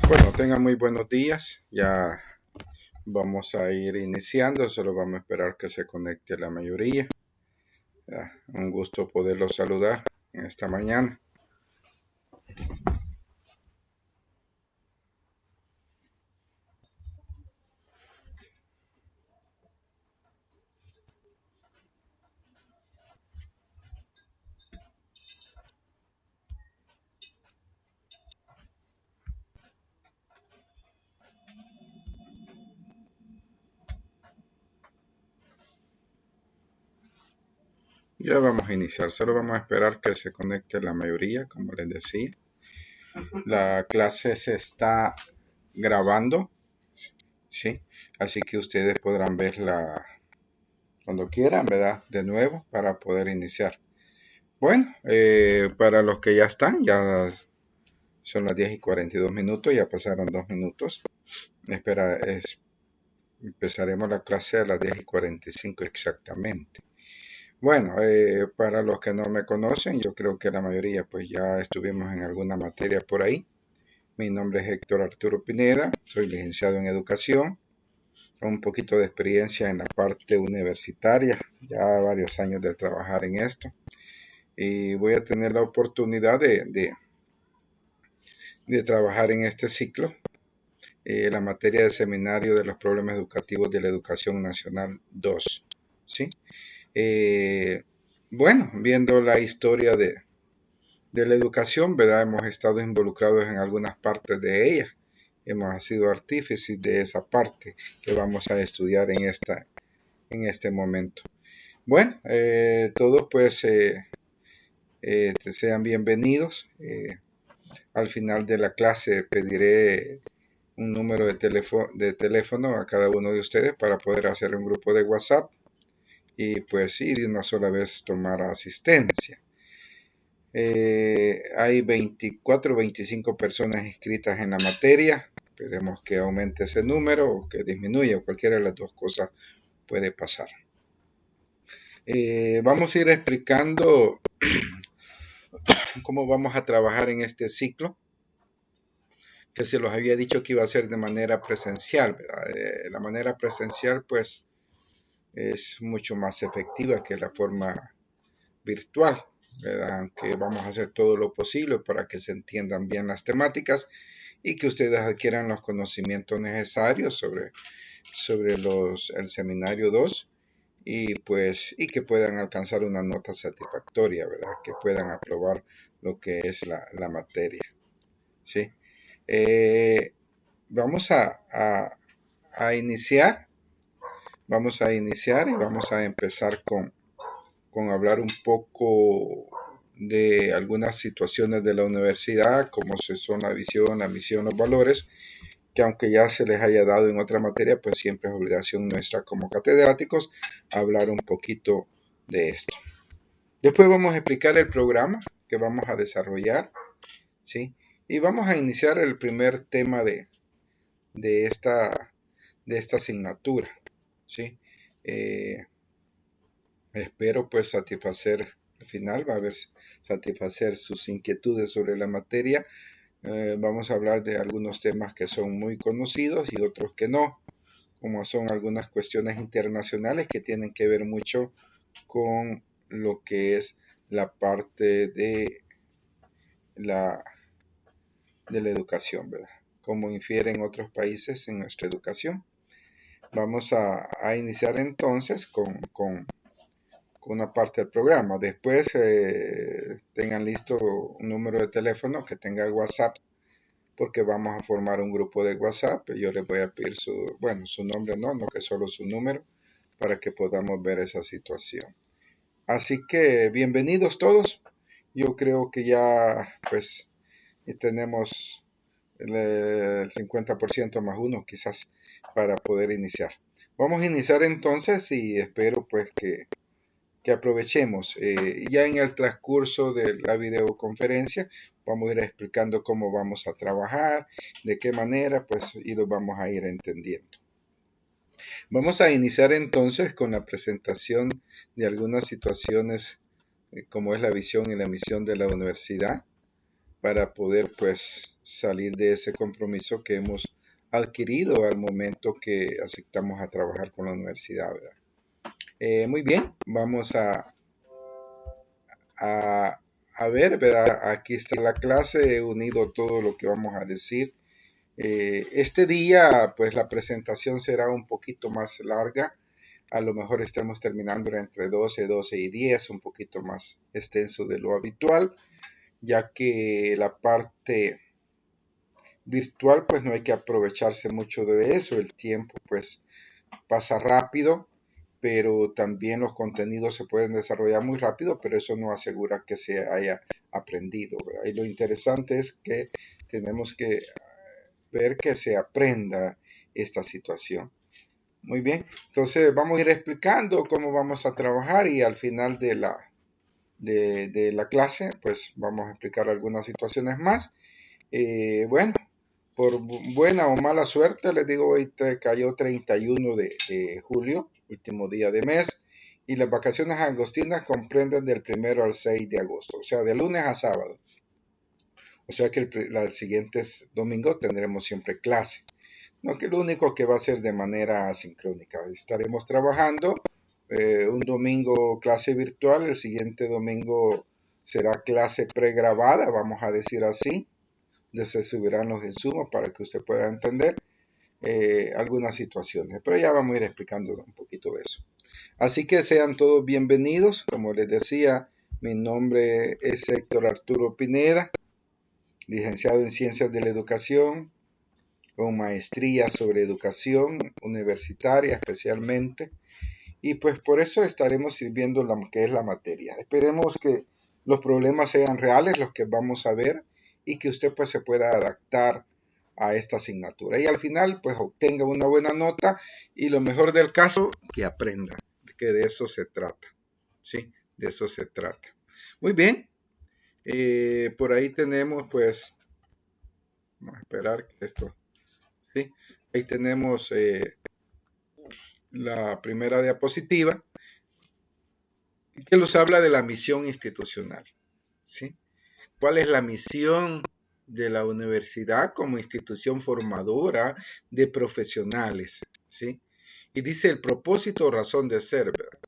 Bueno, tengan muy buenos días. Ya vamos a ir iniciando, solo vamos a esperar que se conecte la mayoría. Un gusto poderlos saludar en esta mañana. Ya vamos a iniciar, solo vamos a esperar que se conecte la mayoría, como les decía. La clase se está grabando, ¿sí? Así que ustedes podrán verla cuando quieran, ¿verdad? De nuevo, para poder iniciar. Bueno, para los que ya están, ya son las 10:42, ya pasaron 2 minutos. Empezaremos la clase a las 10:45 exactamente. Bueno, para los que no me conocen, yo creo que la mayoría pues ya estuvimos en alguna materia por ahí. Mi nombre es Héctor Arturo Pineda, soy licenciado en educación, con un poquito de experiencia en la parte universitaria, ya varios años de trabajar en esto. Y voy a tener la oportunidad de trabajar en este ciclo, la materia de seminario de los problemas educativos de la educación nacional 2, ¿sí? Bueno, viendo la historia de la educación, ¿verdad? Hemos estado involucrados en algunas partes de ella. Hemos sido artífices de esa parte que vamos a estudiar en este momento. Bueno, todos pues sean bienvenidos. Al final de la clase pediré un número de teléfono a cada uno de ustedes para poder hacer un grupo de WhatsApp y pues sí, de una sola vez tomar asistencia. Hay 24 o 25 personas inscritas en la materia. Esperemos que aumente ese número o que disminuya, o cualquiera de las dos cosas puede pasar. Vamos a ir explicando cómo vamos a trabajar en este ciclo, que se los había dicho que iba a ser de manera presencial, ¿verdad? La manera presencial pues es mucho más efectiva que la forma virtual, ¿verdad? Aunque vamos a hacer todo lo posible para que se entiendan bien las temáticas y que ustedes adquieran los conocimientos necesarios sobre el seminario 2 y que puedan alcanzar una nota satisfactoria, ¿verdad? Que puedan aprobar lo que es la materia, ¿sí? Vamos a iniciar. Vamos a iniciar y vamos a empezar con hablar un poco de algunas situaciones de la universidad, como son la visión, la misión, los valores, que aunque ya se les haya dado en otra materia, pues siempre es obligación nuestra como catedráticos hablar un poquito de esto. Después vamos a explicar el programa que vamos a desarrollar, ¿sí? Y vamos a iniciar el primer tema de esta asignatura, ¿sí? Espero pues satisfacer, al final va a haber satisfacer sus inquietudes sobre la materia. Vamos a hablar de algunos temas que son muy conocidos y otros que no, como son algunas cuestiones internacionales que tienen que ver mucho con lo que es la parte de la educación, ¿verdad? Cómo infieren otros países en nuestra educación. Vamos a iniciar entonces con una parte del programa. Después tengan listo un número de teléfono que tenga WhatsApp, porque vamos a formar un grupo de WhatsApp. Yo les voy a pedir su nombre, no que solo su número, para que podamos ver esa situación. Así que bienvenidos todos. Yo creo que ya pues tenemos el 50% más uno quizás para poder iniciar. Vamos a iniciar entonces y espero pues que aprovechemos. Ya en el transcurso de la videoconferencia vamos a ir explicando cómo vamos a trabajar, de qué manera, pues, y lo vamos a ir entendiendo. Vamos a iniciar entonces con la presentación de algunas situaciones como es la visión y la misión de la universidad, para poder pues salir de ese compromiso que hemos adquirido al momento que aceptamos a trabajar con la universidad, ¿verdad? Muy bien, vamos a, a ver, ¿verdad? Aquí está la clase, he unido todo lo que vamos a decir. Este día, pues la presentación será un poquito más larga. A lo mejor estemos terminando entre 12 y 10, un poquito más extenso de lo habitual, ya que la parte virtual, pues no hay que aprovecharse mucho de eso. El tiempo, pues pasa rápido, pero también los contenidos se pueden desarrollar muy rápido, pero eso no asegura que se haya aprendido, ¿verdad? Y lo interesante es que tenemos que ver que se aprenda esta situación. Muy bien, entonces vamos a ir explicando cómo vamos a trabajar y al final de la clase, pues vamos a explicar algunas situaciones más. Bueno, por buena o mala suerte, les digo, hoy cayó 31 de julio, último día de mes, y las vacaciones agostinas comprenden del 1 al 6 de agosto, o sea, de lunes a sábado. O sea que el siguiente domingo tendremos siempre clase. No, que lo único que va a ser de manera asincrónica. Estaremos trabajando un domingo clase virtual, el siguiente domingo será clase pregrabada, vamos a decir así, donde se subirán los insumos para que usted pueda entender algunas situaciones. Pero ya vamos a ir explicando un poquito de eso. Así que sean todos bienvenidos. Como les decía, mi nombre es Héctor Arturo Pineda, licenciado en Ciencias de la Educación, con maestría sobre educación universitaria especialmente, y pues por eso estaremos sirviendo lo que es la materia. Esperemos que los problemas sean reales, los que vamos a ver, y que usted pues se pueda adaptar a esta asignatura y al final pues obtenga una buena nota y lo mejor del caso, que aprenda, que de eso se trata, ¿sí? De eso se trata. Muy bien, por ahí tenemos pues, vamos a esperar que esto... ¿sí? Ahí tenemos la primera diapositiva que nos habla de la misión institucional. ¿Sí? ¿Cuál es la misión de la universidad como institución formadora de profesionales? ¿Sí? Y dice el propósito o razón de ser, ¿verdad?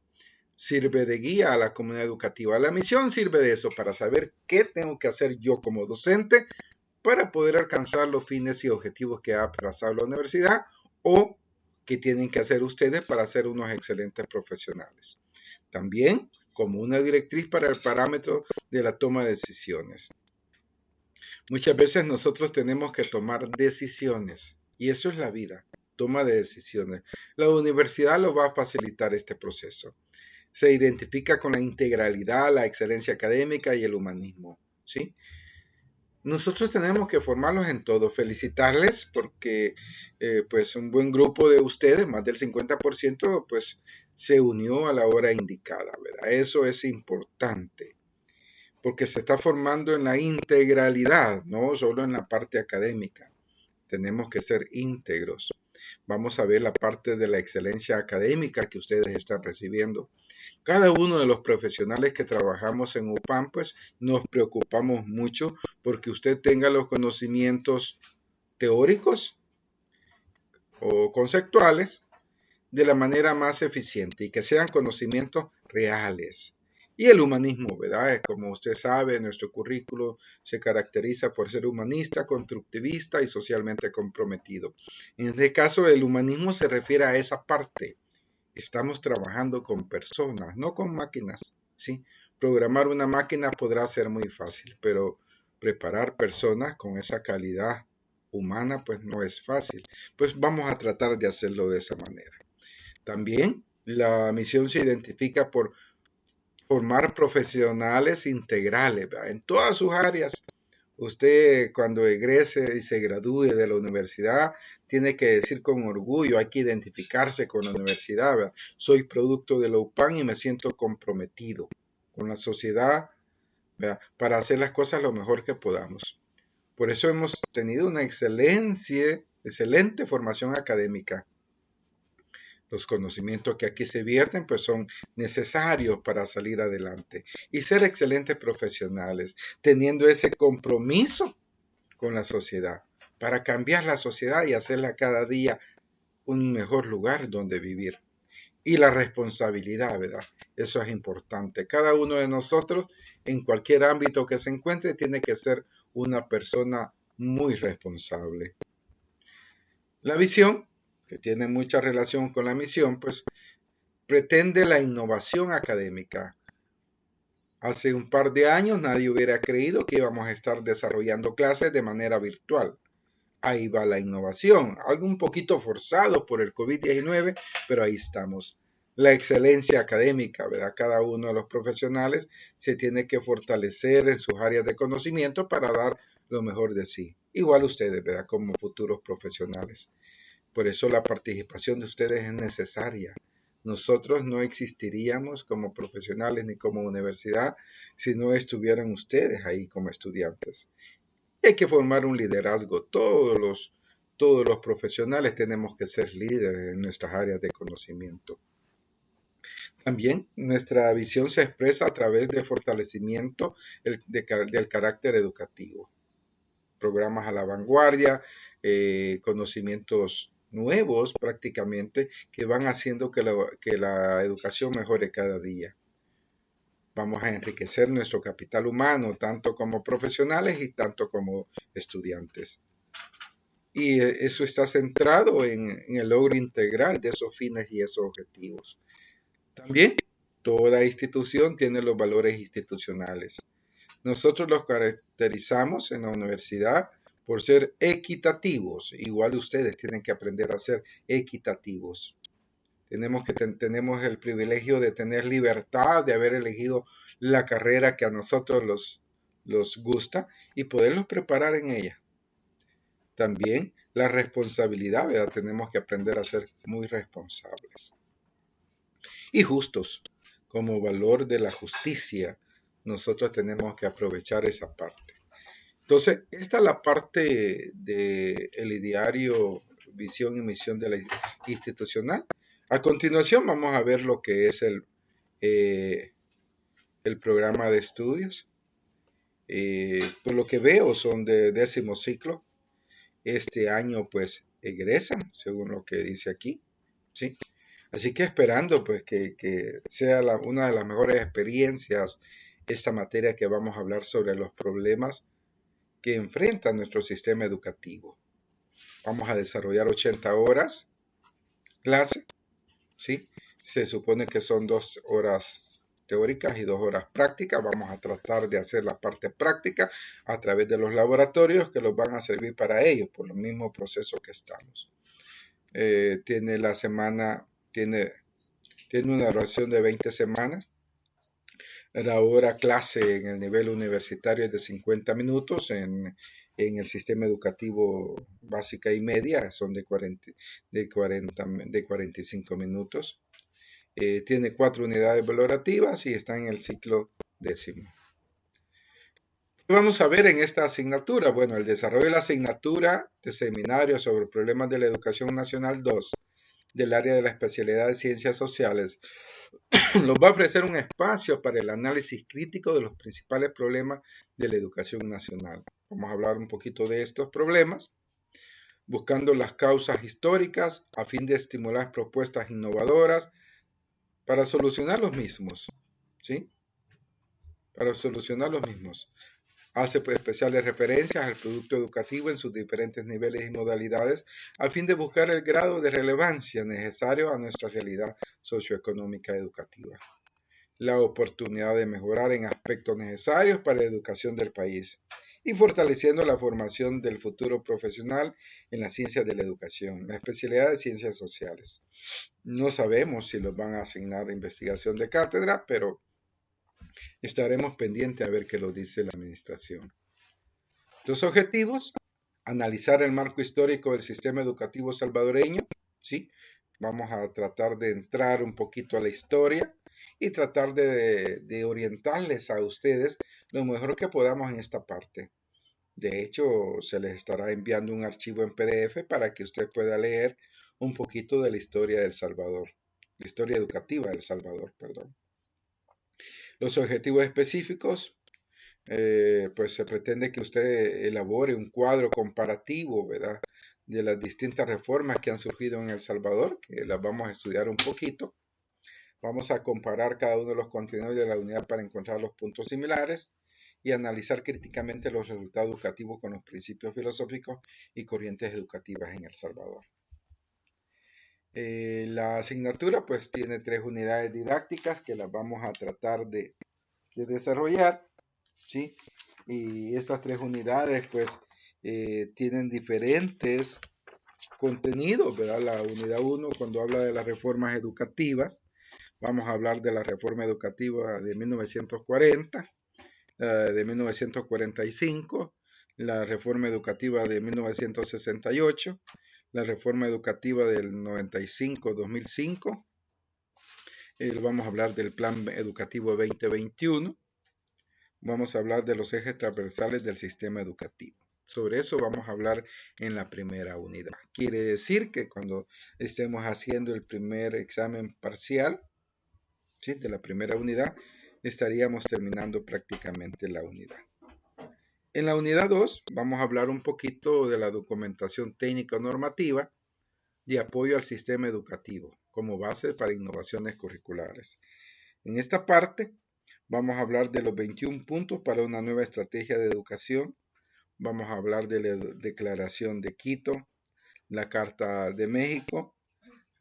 Sirve de guía a la comunidad educativa. La misión sirve de eso, para saber qué tengo que hacer yo como docente para poder alcanzar los fines y objetivos que ha trazado la universidad o que tienen que hacer ustedes para ser unos excelentes profesionales. También como una directriz para el parámetro de la toma de decisiones. Muchas veces nosotros tenemos que tomar decisiones y eso es la vida, toma de decisiones. La universidad lo va a facilitar este proceso. Se identifica con la integralidad, la excelencia académica y el humanismo, ¿sí? Nosotros tenemos que formarlos en todo, felicitarles porque pues un buen grupo de ustedes, más del 50%, pues se unió a la hora indicada, ¿verdad? Eso es importante porque se está formando en la integralidad, no solo en la parte académica. Tenemos que ser íntegros. Vamos a ver la parte de la excelencia académica que ustedes están recibiendo. Cada uno de los profesionales que trabajamos en UPAM, pues nos preocupamos mucho porque usted tenga los conocimientos teóricos o conceptuales de la manera más eficiente y que sean conocimientos reales. Y el humanismo, ¿verdad? Como usted sabe, nuestro currículo se caracteriza por ser humanista, constructivista y socialmente comprometido. En este caso, el humanismo se refiere a esa parte. Estamos trabajando con personas, no con máquinas, ¿sí? Programar una máquina podrá ser muy fácil, pero preparar personas con esa calidad humana, pues no es fácil. Pues vamos a tratar de hacerlo de esa manera. También la misión se identifica por formar profesionales integrales, ¿verdad? En todas sus áreas. Usted cuando egrese y se gradúe de la universidad tiene que decir con orgullo, hay que identificarse con la universidad, ¿verdad? Soy producto de la UPAM y me siento comprometido con la sociedad, ¿verdad? Para hacer las cosas lo mejor que podamos. Por eso hemos tenido una excelente formación académica. Los conocimientos que aquí se vierten pues son necesarios para salir adelante y ser excelentes profesionales, teniendo ese compromiso con la sociedad para cambiar la sociedad y hacerla cada día un mejor lugar donde vivir. Y la responsabilidad, ¿verdad? Eso es importante. Cada uno de nosotros, en cualquier ámbito que se encuentre, tiene que ser una persona muy responsable. La visión, que tiene mucha relación con la misión, pues pretende la innovación académica. Hace un par de años nadie hubiera creído que íbamos a estar desarrollando clases de manera virtual. Ahí va la innovación, algo un poquito forzado por el COVID-19, pero ahí estamos. La excelencia académica, ¿verdad? Cada uno de los profesionales se tiene que fortalecer en sus áreas de conocimiento para dar lo mejor de sí. Igual ustedes, ¿verdad? Como futuros profesionales. Por eso la participación de ustedes es necesaria. Nosotros no existiríamos como profesionales ni como universidad si no estuvieran ustedes ahí como estudiantes. Hay que formar un liderazgo. Todos los profesionales tenemos que ser líderes en nuestras áreas de conocimiento. También nuestra visión se expresa a través de fortalecimiento del carácter educativo. Programas a la vanguardia, conocimientos nuevos prácticamente que van haciendo que la educación mejore cada día. Vamos a enriquecer nuestro capital humano, tanto como profesionales y tanto como estudiantes. Y eso está centrado en el logro integral de esos fines y esos objetivos. También, toda institución tiene los valores institucionales. Nosotros los caracterizamos en la universidad por ser equitativos. Igual ustedes tienen que aprender a ser equitativos. Tenemos el privilegio de tener libertad, de haber elegido la carrera que a nosotros los gusta y poderlos preparar en ella. También la responsabilidad, ¿verdad? Tenemos que aprender a ser muy responsables. Y justos, como valor de la justicia, nosotros tenemos que aprovechar esa parte. Entonces, esta es la parte del ideario, visión y misión de la institucional. A continuación vamos a ver lo que es el programa de estudios. Por lo que veo son de 10º ciclo. Este año pues egresan, según lo que dice aquí, ¿sí? Así que esperando pues que sea una de las mejores experiencias esta materia que vamos a hablar sobre los problemas que enfrenta nuestro sistema educativo. Vamos a desarrollar 80 horas clase, ¿sí? Se supone que son 2 horas teóricas y 2 horas prácticas. Vamos a tratar de hacer la parte práctica a través de los laboratorios que los van a servir para ellos, por el mismo proceso que estamos. Tiene una duración de 20 semanas. La hora clase en el nivel universitario es de 50 minutos, en el sistema educativo básica y media son de 45 minutos. Tiene 4 unidades valorativas y está en el ciclo 10º. ¿Qué vamos a ver en esta asignatura? Bueno, el desarrollo de la asignatura de seminario sobre problemas de la educación nacional 2 del área de la especialidad de ciencias sociales nos va a ofrecer un espacio para el análisis crítico de los principales problemas de la educación nacional. Vamos a hablar un poquito de estos problemas, buscando las causas históricas a fin de estimular propuestas innovadoras para solucionar los mismos, ¿sí? Para solucionar los mismos. Hace especiales referencias al producto educativo en sus diferentes niveles y modalidades a fin de buscar el grado de relevancia necesario a nuestra realidad socioeconómica educativa. La oportunidad de mejorar en aspectos necesarios para la educación del país y fortaleciendo la formación del futuro profesional en las ciencias de la educación, la especialidad de ciencias sociales. No sabemos si los van a asignar a investigación de cátedra, pero estaremos pendientes a ver qué lo dice la administración. Los objetivos: analizar el marco histórico del sistema educativo salvadoreño, ¿sí? Vamos a tratar de entrar un poquito a la historia y tratar de orientarles a ustedes lo mejor que podamos en esta parte. De hecho, se les estará enviando un archivo en PDF para que usted pueda leer un poquito de la historia de El Salvador, la historia educativa de El Salvador, perdón. Los objetivos específicos, pues se pretende que usted elabore un cuadro comparativo, ¿verdad?, de las distintas reformas que han surgido en El Salvador, que las vamos a estudiar un poquito. Vamos a comparar cada uno de los contenidos de la unidad para encontrar los puntos similares y analizar críticamente los resultados educativos con los principios filosóficos y corrientes educativas en El Salvador. La asignatura pues tiene 3 unidades didácticas que las vamos a tratar de desarrollar, ¿sí? Y estas 3 unidades pues tienen diferentes contenidos, ¿verdad? La unidad 1 cuando habla de las reformas educativas, vamos a hablar de la reforma educativa de 1940, de 1945, la reforma educativa de 1968, la reforma educativa del 95-2005, vamos a hablar del plan educativo 2021, vamos a hablar de los ejes transversales del sistema educativo. Sobre eso vamos a hablar en la primera unidad. Quiere decir que cuando estemos haciendo el primer examen parcial, ¿sí?, de la primera unidad, estaríamos terminando prácticamente la unidad. En la unidad 2 vamos a hablar un poquito de la documentación técnica normativa de apoyo al sistema educativo como base para innovaciones curriculares. En esta parte vamos a hablar de los 21 puntos para una nueva estrategia de educación. Vamos a hablar de la Declaración de Quito, la Carta de México,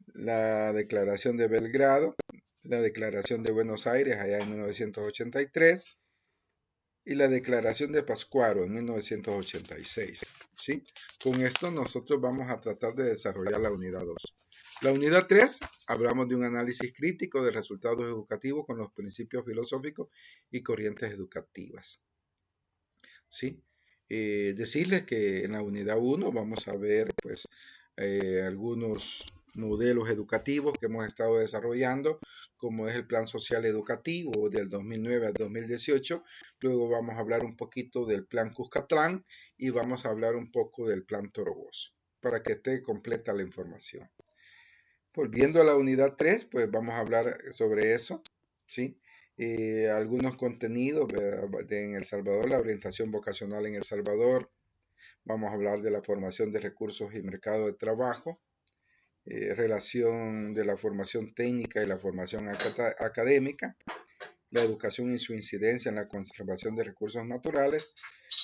la Declaración de Belgrado, la Declaración de Buenos Aires allá en 1983 y la Declaración de Pátzcuaro en 1986. ¿Sí? Con esto nosotros vamos a tratar de desarrollar la unidad 2. La unidad 3 hablamos de un análisis crítico de resultados educativos con los principios filosóficos y corrientes educativas. ¿Sí? Decirles que en la unidad 1 vamos a ver pues algunos modelos educativos que hemos estado desarrollando, como es el Plan Social Educativo del 2009 al 2018. Luego vamos a hablar un poquito del Plan Cuscatlán y vamos a hablar un poco del Plan Toroboso, para que esté completa la información. Volviendo a la unidad 3, pues vamos a hablar sobre eso, ¿sí? Algunos contenidos en El Salvador, la orientación vocacional en El Salvador. Vamos a hablar de la formación de recursos y mercado de trabajo, relación de la formación técnica y la formación académica, la educación y su incidencia en la conservación de recursos naturales,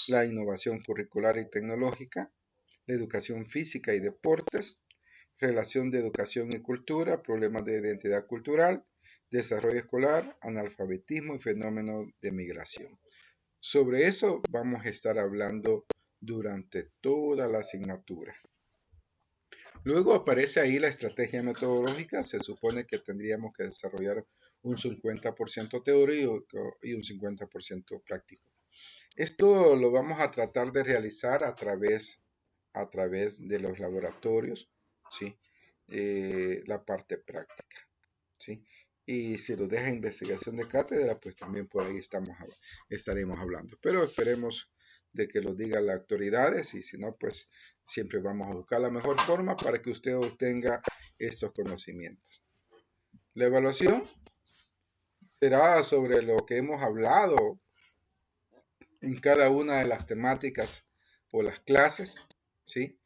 la innovación curricular y tecnológica, la educación física y deportes, relación de educación y cultura, problemas de identidad cultural, desarrollo escolar, analfabetismo y fenómenos de migración. Sobre eso vamos a estar hablando durante toda la asignatura. Luego aparece ahí la estrategia metodológica. Se supone que tendríamos que desarrollar un 50% teórico y un 50% práctico. Esto lo vamos a tratar de realizar a través de los laboratorios, ¿sí? La parte práctica, ¿sí? Y si lo deja investigación de cátedra, pues también por ahí estaremos hablando. Pero esperemos de que lo digan las autoridades y si no, pues siempre vamos a buscar la mejor forma para que usted obtenga estos conocimientos. La evaluación será sobre lo que hemos hablado en cada una de las temáticas o las clases, ¿sí?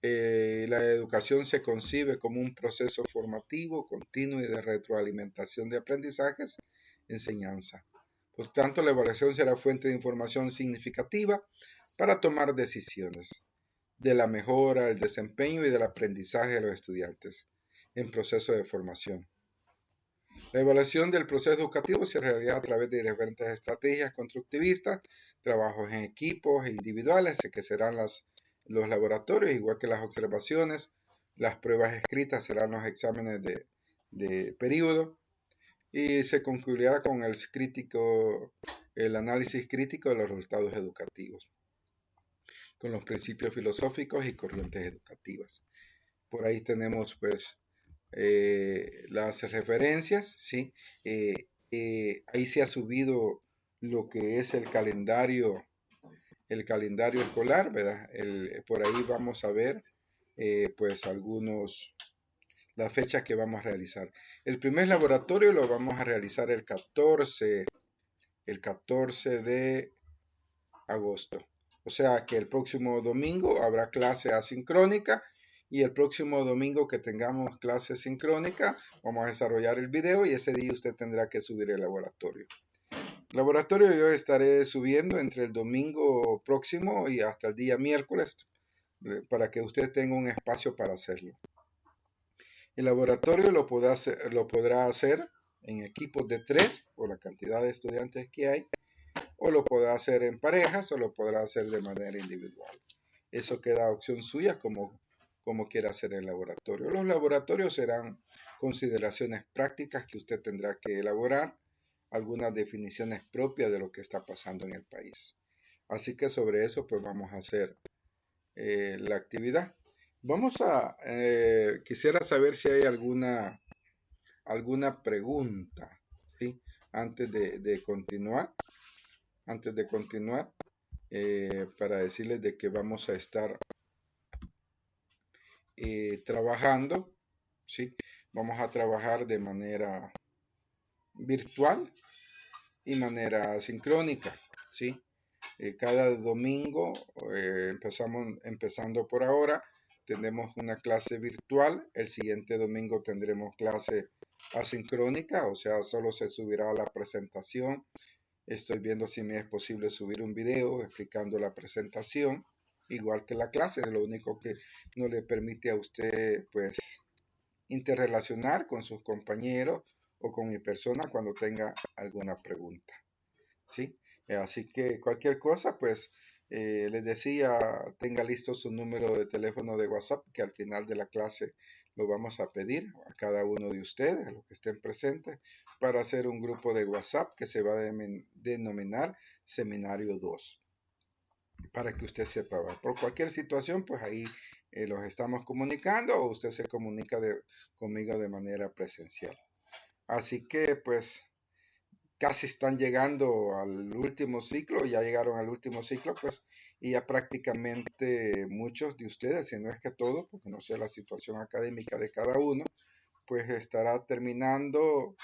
La educación se concibe como un proceso formativo, continuo y de retroalimentación de aprendizajes, enseñanza. Por tanto, la evaluación será fuente de información significativa para tomar decisiones de la mejora, el desempeño y del aprendizaje de los estudiantes en proceso de formación. La evaluación del proceso educativo se realiza a través de diferentes estrategias constructivistas, trabajos en equipos e individuales, que serán los laboratorios, igual que las observaciones. Las pruebas escritas serán los exámenes de periodo y se concluirá con el análisis crítico de los resultados educativos, con los principios filosóficos y corrientes educativas. Por ahí tenemos pues las referencias, ¿sí? Ahí se ha subido lo que es el calendario escolar, ¿verdad? Por ahí vamos a ver pues algunos la fecha que vamos a realizar. El primer laboratorio lo vamos a realizar el 14 de agosto. O sea que el próximo domingo habrá clase asincrónica y el próximo domingo que tengamos clase sincrónica vamos a desarrollar el video y ese día usted tendrá que subir el laboratorio. El laboratorio yo estaré subiendo entre el domingo próximo y hasta el día miércoles para que usted tenga un espacio para hacerlo. El laboratorio lo podrá hacer en equipos de 3 por la cantidad de estudiantes que hay, o lo podrá hacer en parejas o lo podrá hacer de manera individual. Eso queda a opción suya como quiera hacer el laboratorio. Los laboratorios serán consideraciones prácticas que usted tendrá que elaborar, algunas definiciones propias de lo que está pasando en el país. Así que sobre eso pues vamos a hacer la actividad. Quisiera saber si hay alguna pregunta, ¿sí? Antes de continuar, para decirles de que vamos a estar trabajando, ¿sí? Vamos a trabajar de manera virtual y manera sincrónica, ¿sí? Cada domingo, empezando por ahora, tenemos una clase virtual. El siguiente domingo tendremos clase asincrónica, o sea, solo se subirá la presentación. Estoy viendo si me es posible subir un video explicando la presentación, igual que la clase. Lo único que no le permite a usted, pues, interrelacionar con sus compañeros o con mi persona cuando tenga alguna pregunta, ¿sí? Así que cualquier cosa, pues, les decía, tenga listo su número de teléfono de WhatsApp, que al final de la clase lo vamos a pedir a cada uno de ustedes, a los que estén presentes, para hacer un grupo de WhatsApp que se va a denominar Seminario 2, para que usted sepa. Por cualquier situación, pues ahí los estamos comunicando o usted se comunica conmigo de manera presencial. Así que, pues, casi están llegando al último ciclo, ya llegaron al último ciclo, pues, y ya prácticamente muchos de ustedes, si no es que todos, porque no sé la situación académica de cada uno, pues estará terminando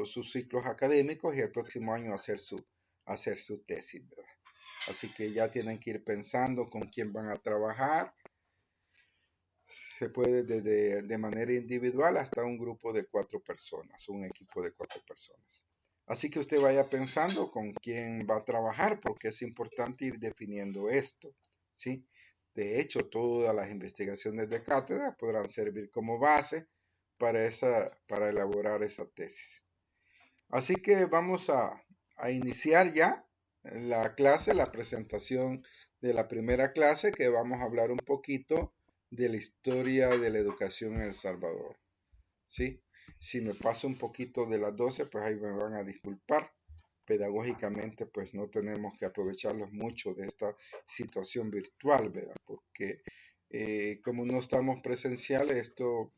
sus ciclos académicos y el próximo año hacer su tesis, ¿verdad? Así que ya tienen que ir pensando con quién van a trabajar. Se puede de manera individual hasta un grupo de 4 personas, un equipo de 4 personas. Así que usted vaya pensando con quién va a trabajar, porque es importante ir definiendo esto, ¿sí? De hecho, todas las investigaciones de cátedra podrán servir como base para elaborar esa tesis. Así que vamos a iniciar ya la clase, la presentación de la primera clase, que vamos a hablar un poquito de la historia de la educación en El Salvador, ¿sí? Si me paso un poquito de las 12, pues ahí me van a disculpar. Pedagógicamente, pues no tenemos que aprovecharlos mucho de esta situación virtual, ¿verdad? Porque como no estamos presenciales, esto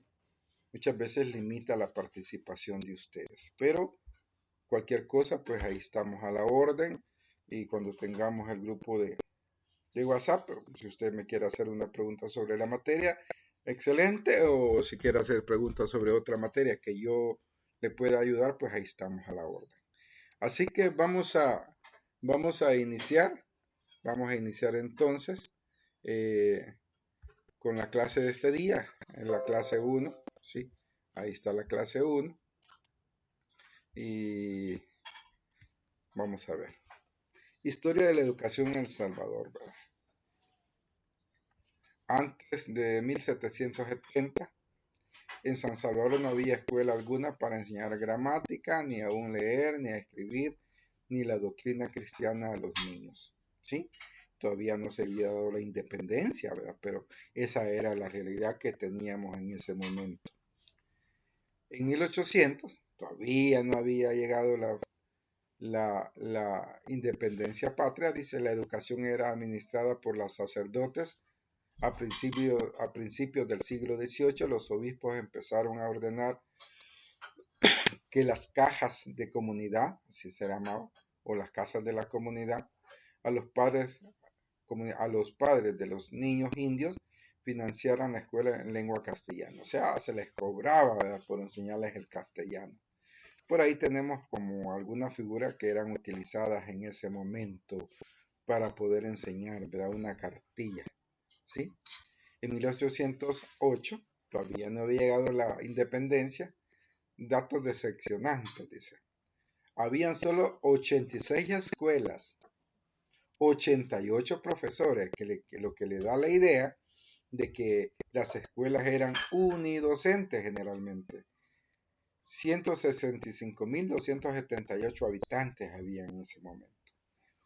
muchas veces limita la participación de ustedes. Pero cualquier cosa, pues ahí estamos a la orden. Y cuando tengamos el grupo de WhatsApp, pero si usted me quiere hacer una pregunta sobre la materia, excelente, o si quiere hacer preguntas sobre otra materia que yo le pueda ayudar, pues ahí estamos a la orden. Así que vamos a iniciar, entonces con la clase de este día, en la clase 1, ¿sí? Ahí está la clase 1 y vamos a ver. Historia de la educación en El Salvador, ¿verdad? Antes de 1770, en San Salvador no había escuela alguna para enseñar gramática, ni aún leer, ni a escribir, ni la doctrina cristiana a los niños, ¿sí? Todavía no se había dado la independencia, ¿verdad? Pero esa era la realidad que teníamos en ese momento. En 1800 todavía no había llegado la independencia patria, dice, la educación era administrada por los sacerdotes. A principios del siglo XVIII, los obispos empezaron a ordenar que las cajas de comunidad, así se llamaba, o las casas de la comunidad, a los padres de los niños indios financiaran la escuela en lengua castellana. O sea, se les cobraba, ¿verdad?, por enseñarles el castellano. Por ahí tenemos como algunas figuras que eran utilizadas en ese momento para poder enseñar, ¿verdad?, una cartilla, ¿sí? En 1808, todavía no había llegado la independencia, datos decepcionantes, dice. Habían solo 86 escuelas, 88 profesores, lo que le da la idea de que las escuelas eran unidocentes generalmente. 165.278 habitantes había en ese momento.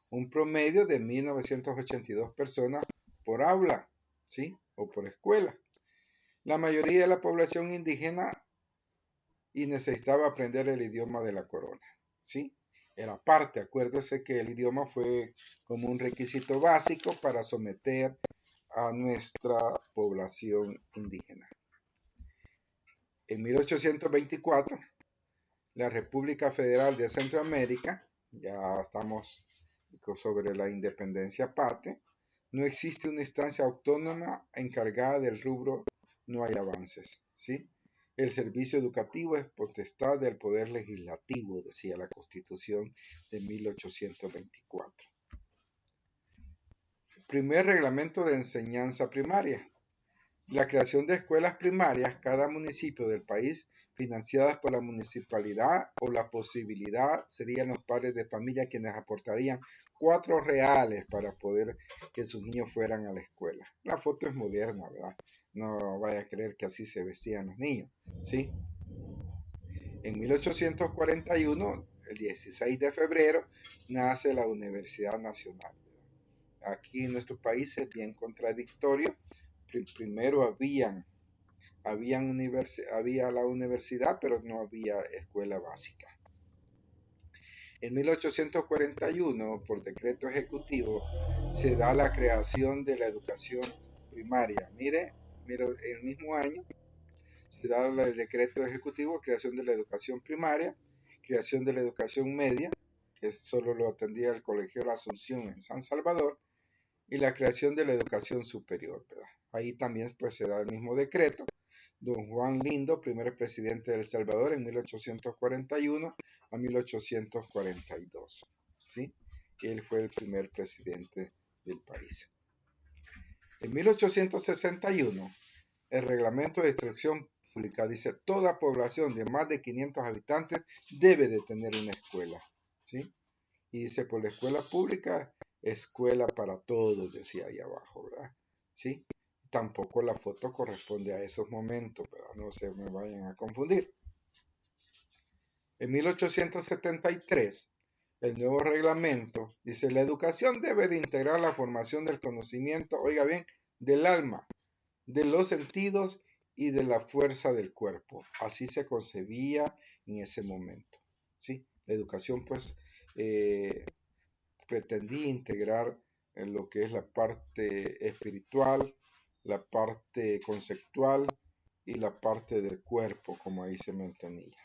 Un promedio de 1.982 personas por aula, ¿sí?, o por escuela. La mayoría de la población indígena y necesitaba aprender el idioma de la corona, ¿sí? Era parte, acuérdese que el idioma fue como un requisito básico para someter a nuestra población indígena. En 1824, la República Federal de Centroamérica, ya estamos sobre la independencia patria, no existe una instancia autónoma encargada del rubro, no hay avances, ¿sí? El servicio educativo es potestad del Poder Legislativo, decía la Constitución de 1824. Primer reglamento de enseñanza primaria. La creación de escuelas primarias, cada municipio del país, financiadas por la municipalidad o la posibilidad, serían los padres de familia quienes aportarían 4 reales para poder que sus niños fueran a la escuela. La foto es moderna, ¿verdad? No vaya a creer que así se vestían los niños, ¿sí? En 1841, el 16 de febrero, nace la Universidad Nacional. Aquí en nuestro país es bien contradictorio. Primero había la universidad, pero no había escuela básica. En 1841, por decreto ejecutivo, se da la creación de la educación primaria. Mire, el mismo año se da el decreto ejecutivo, creación de la educación primaria, creación de la educación media, que solo lo atendía el Colegio La Asunción en San Salvador, y la creación de la educación superior, ¿verdad? Ahí también pues se da el mismo decreto. Don Juan Lindo, primer presidente de El Salvador en 1841 a 1842, ¿sí? Él fue el primer presidente del país. En 1861, el reglamento de instrucción pública dice: toda población de más de 500 habitantes debe de tener una escuela, ¿sí? Y dice, por la escuela pública, escuela para todos, decía ahí abajo, ¿verdad? ¿Sí? Tampoco la foto corresponde a esos momentos, ¿verdad? No se me vayan a confundir. En 1873, el nuevo reglamento dice: la educación debe de integrar la formación del conocimiento, oiga bien, del alma, de los sentidos y de la fuerza del cuerpo. Así se concebía en ese momento, ¿sí? La educación, pues, pretendía integrar en lo que es la parte espiritual, la parte conceptual y la parte del cuerpo, como ahí se mantenía.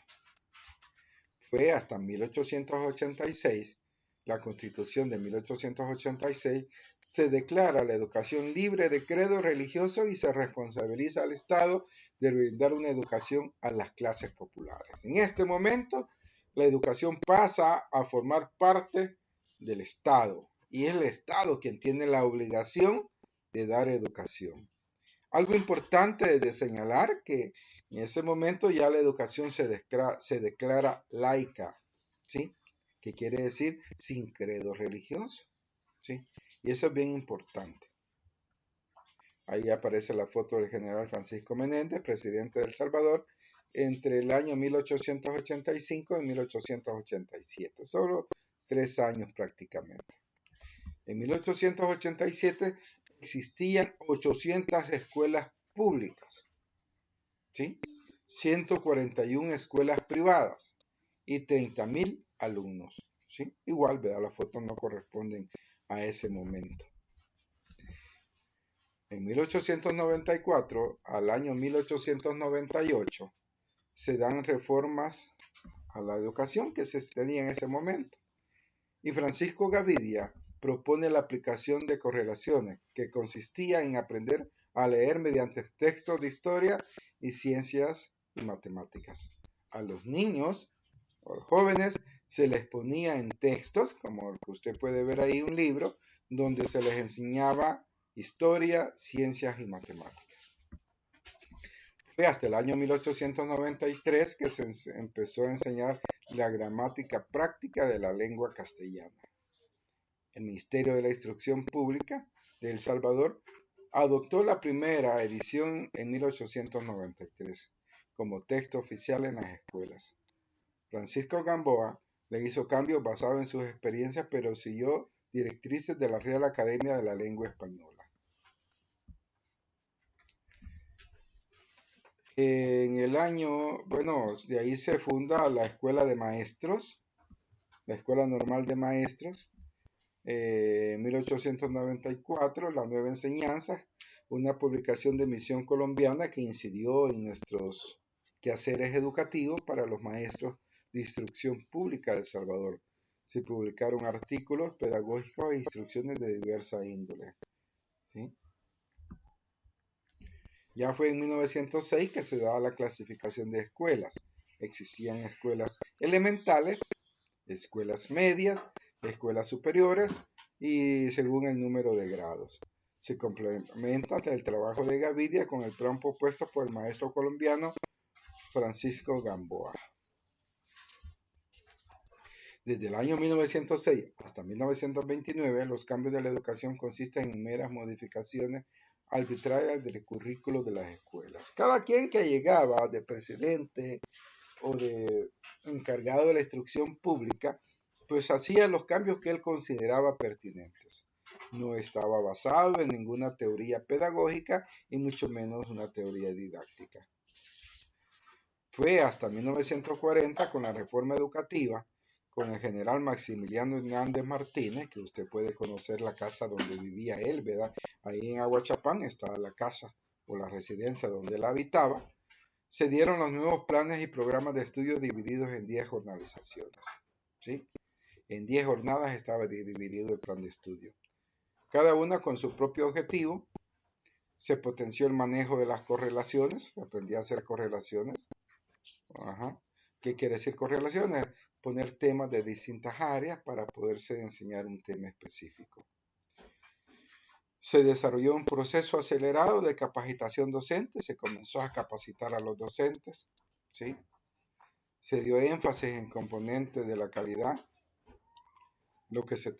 Fue hasta 1886, la Constitución de 1886, se declara la educación libre de credo religioso y se responsabiliza al Estado de brindar una educación a las clases populares. En este momento, la educación pasa a formar parte del Estado y es el Estado quien tiene la obligación de dar educación. Algo importante de señalar que en ese momento ya la educación se declara laica, ¿sí? Que quiere decir sin credo religioso, ¿sí? Y eso es bien importante. Ahí aparece la foto del general Francisco Menéndez, presidente de El Salvador, entre el año 1885 y 1887, solo 3 años prácticamente. En 1887 existían 800 escuelas públicas, ¿sí? 141 escuelas privadas y 30,000 alumnos, ¿sí? Igual, ¿verdad? Las fotos no corresponden a ese momento. En 1894 al año 1898 se dan reformas a la educación que se tenía en ese momento. Y Francisco Gavidia propone la aplicación de correlaciones, que consistía en aprender a leer mediante textos de historia y ciencias y matemáticas. A los niños o los jóvenes se les ponía en textos, como el que usted puede ver ahí, un libro, donde se les enseñaba historia, ciencias y matemáticas. Fue hasta el año 1893 que se empezó a enseñar la gramática práctica de la lengua castellana. El Ministerio de la Instrucción Pública de El Salvador adoptó la primera edición en 1893 como texto oficial en las escuelas. Francisco Gamboa le hizo cambios basados en sus experiencias, pero siguió directrices de la Real Academia de la Lengua Española. En el año, de ahí se funda la Escuela de Maestros, la Escuela Normal de Maestros, en 1894, La Nueva Enseñanza, una publicación de Misión Colombiana que incidió en nuestros quehaceres educativos para los maestros de instrucción pública de El Salvador. Se publicaron artículos pedagógicos e instrucciones de diversa índole. ¿Sí? Ya fue en 1906 que se daba la clasificación de escuelas. Existían escuelas elementales, escuelas medias, escuelas superiores y según el número de grados. Se complementa el trabajo de Gavidia con el plan propuesto por el maestro colombiano Francisco Gamboa. Desde el año 1906 hasta 1929, los cambios de la educación consisten en meras modificaciones arbitrarias del currículo de las escuelas. Cada quien que llegaba de presidente o de encargado de la instrucción pública, pues hacía los cambios que él consideraba pertinentes. No estaba basado en ninguna teoría pedagógica y mucho menos una teoría didáctica. Fue hasta 1940 con la reforma educativa, con el general Maximiliano Hernández Martínez, que usted puede conocer la casa donde vivía él, ¿verdad? Ahí en Aguachapán estaba la casa o la residencia donde él habitaba. Se dieron los nuevos planes y programas de estudio divididos en 10 jornalizaciones. ¿Sí? En 10 jornadas estaba dividido el plan de estudio. Cada una con su propio objetivo. Se potenció el manejo de las correlaciones. Aprendí a hacer correlaciones. Ajá. ¿Qué quiere decir correlaciones? Poner temas de distintas áreas para poderse enseñar un tema específico. Se desarrolló un proceso acelerado de capacitación docente, se comenzó a capacitar a los docentes, ¿sí? Se dio énfasis en componentes de la calidad, lo que se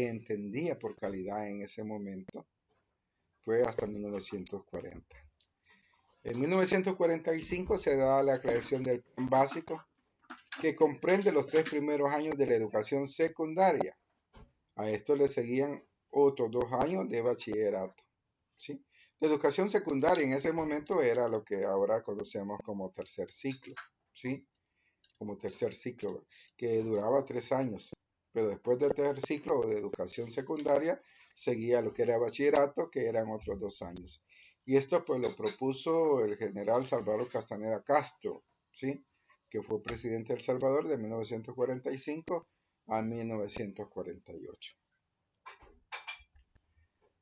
entendía por calidad en ese momento, fue hasta 1940. En 1945 se da la creación del plan básico, que comprende los 3 primeros años de la educación secundaria. A esto le seguían otros 2 años de bachillerato. ¿Sí? La educación secundaria en ese momento era lo que ahora conocemos como tercer ciclo, ¿sí? Como tercer ciclo, que duraba 3 años. Pero después del tercer ciclo de educación secundaria, seguía lo que era bachillerato, que eran otros 2 años. Y esto pues lo propuso el general Salvador Castaneda Castro, ¿sí? Que fue presidente de El Salvador de 1945 a 1948.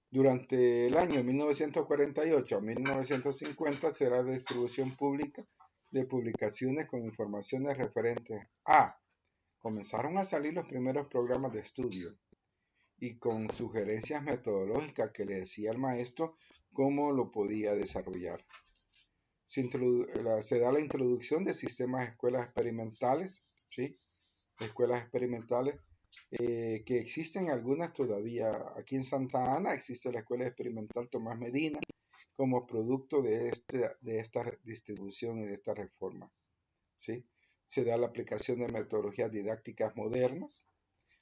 Durante el año 1948 a 1950 será la distribución pública de publicaciones con informaciones referentes a. Comenzaron a salir los primeros programas de estudio y con sugerencias metodológicas que le decía el maestro cómo lo podía desarrollar. Se da la introducción de sistemas de escuelas experimentales, ¿sí? Escuelas experimentales que existen algunas todavía. Aquí en Santa Ana existe la Escuela Experimental Tomás Medina como producto de esta distribución y de esta reforma. ¿Sí? Se da la aplicación de metodologías didácticas modernas,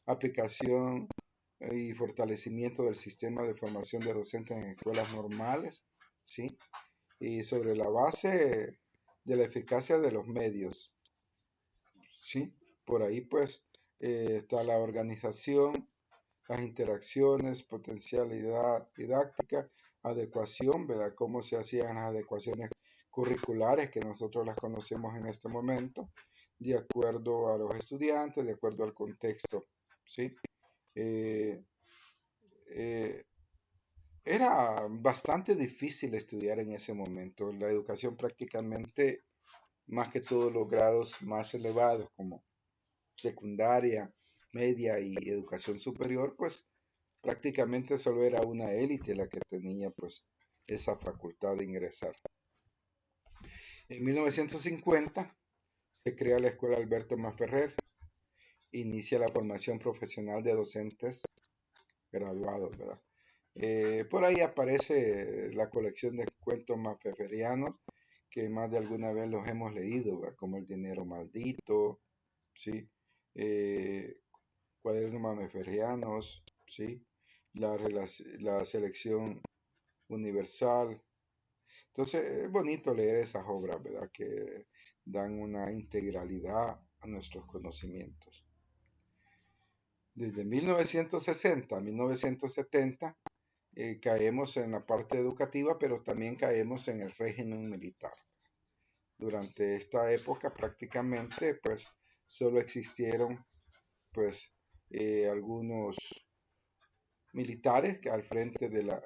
aplicación y fortalecimiento del sistema de formación de docentes en escuelas normales, ¿sí? Y sobre la base de la eficacia de los medios, ¿sí? Por ahí pues está la organización, las interacciones, potencialidad didáctica, adecuación, ¿verdad? Cómo se hacían las adecuaciones curriculares que nosotros las conocemos en este momento, de acuerdo a los estudiantes, de acuerdo al contexto, ¿sí? Era bastante difícil estudiar en ese momento. La educación prácticamente, más que todos los grados más elevados como secundaria, media y educación superior, pues prácticamente solo era una élite la que tenía pues esa facultad de ingresar. En 1950 se crea la Escuela Alberto Masferrer, inicia la formación profesional de docentes graduados, ¿verdad? Por ahí aparece la colección de cuentos masfererianos que más de alguna vez los hemos leído, ¿verdad? Como El dinero maldito, ¿sí? Eh, Cuadernos masfererianos, ¿sí? La selección universal. Entonces es bonito leer esas obras, ¿verdad? Que dan una integralidad a nuestros conocimientos. Desde 1960 a 1970 caemos en la parte educativa, pero también caemos en el régimen militar. Durante esta época prácticamente pues solo existieron pues algunos militares que al frente de la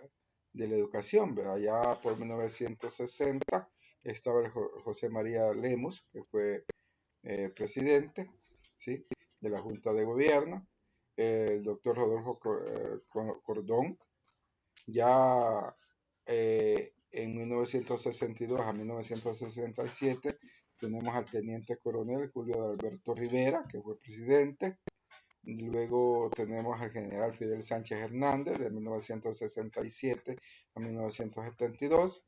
educación. ¿Verdad? Ya por 1960 estaba el José María Lemus, que fue presidente, ¿sí? De la Junta de Gobierno, el doctor Rodolfo Cordón. Ya en 1962 a 1967 tenemos al teniente coronel Julio Alberto Rivera, que fue presidente. Luego tenemos al general Fidel Sánchez Hernández de 1967 a 1972,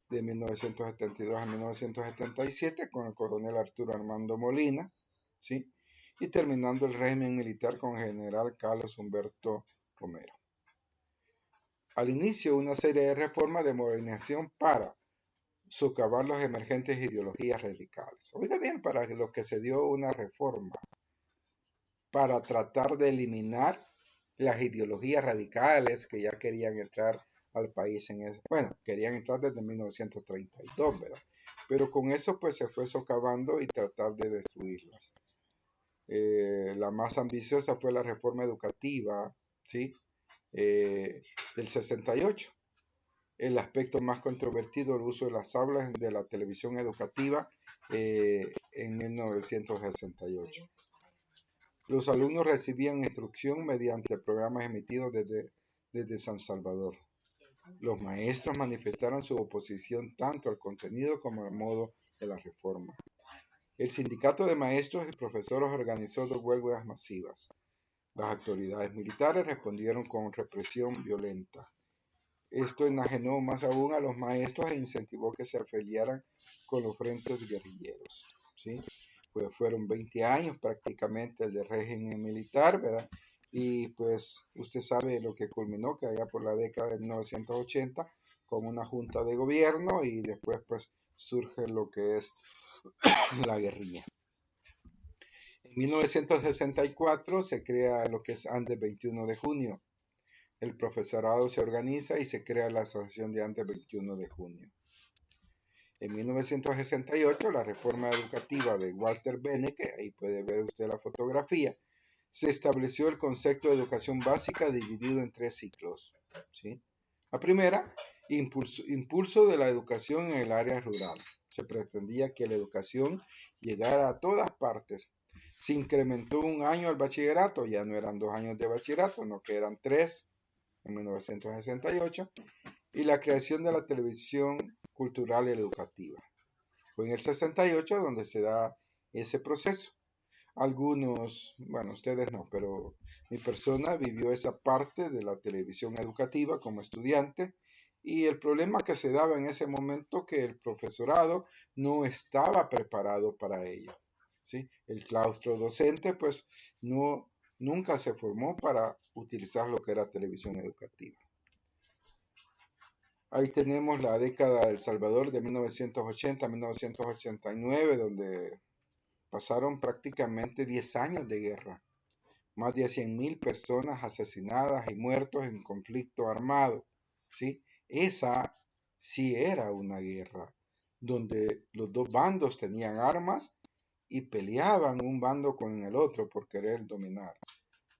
de 1972 a 1977 con el coronel Arturo Armando Molina, ¿sí? Y terminando el régimen militar con el general Carlos Humberto Romero. Al inicio, una serie de reformas de modernización para socavar las emergentes ideologías radicales. Oiga bien, para lo que se dio una reforma para tratar de eliminar las ideologías radicales que ya querían entrar al país querían entrar desde 1932, ¿verdad? Pero con eso pues se fue socavando y tratar de destruirlas. La más ambiciosa fue la reforma educativa, ¿sí? Del 68. El aspecto más controvertido, el uso de las aulas de la televisión educativa en 1968. Los alumnos recibían instrucción mediante programas emitidos desde San Salvador. Los maestros manifestaron su oposición tanto al contenido como al modo de la reforma. El sindicato de maestros y profesores organizó dos huelgas masivas. Las autoridades militares respondieron con represión violenta. Esto enajenó más aún a los maestros e incentivó que se afiliaran con los frentes guerrilleros, ¿sí? Fueron 20 años prácticamente el de régimen militar, ¿verdad? Y pues usted sabe lo que culminó, que allá por la década de 1980, con una junta de gobierno y después pues surge lo que es la guerrilla. En 1964 se crea lo que es Andes 21 de junio. El profesorado se organiza y se crea la Asociación de Andes 21 de junio. En 1968, la reforma educativa de Walter Benecke, ahí puede ver usted la fotografía, se estableció el concepto de educación básica dividido en 3 ciclos. ¿Sí? La primera, impulso de la educación en el área rural. Se pretendía que la educación llegara a todas partes. Se incrementó un año al bachillerato, ya no eran 2 años de bachillerato, no que eran 3 en 1968, y la creación de la televisión cultural y educativa. Fue en el 68 donde se da ese proceso. Algunos, bueno, ustedes no, pero mi persona vivió esa parte de la televisión educativa como estudiante y el problema que se daba en ese momento que el profesorado no estaba preparado para ello. ¿Sí? El claustro docente pues nunca se formó para utilizar lo que era televisión educativa. Ahí tenemos la década de El Salvador de 1980 a 1989, donde pasaron prácticamente 10 años de guerra. Más de 100.000 personas asesinadas y muertos en conflicto armado. ¿Sí? Esa sí era una guerra, donde los dos bandos tenían armas y peleaban un bando con el otro por querer dominar.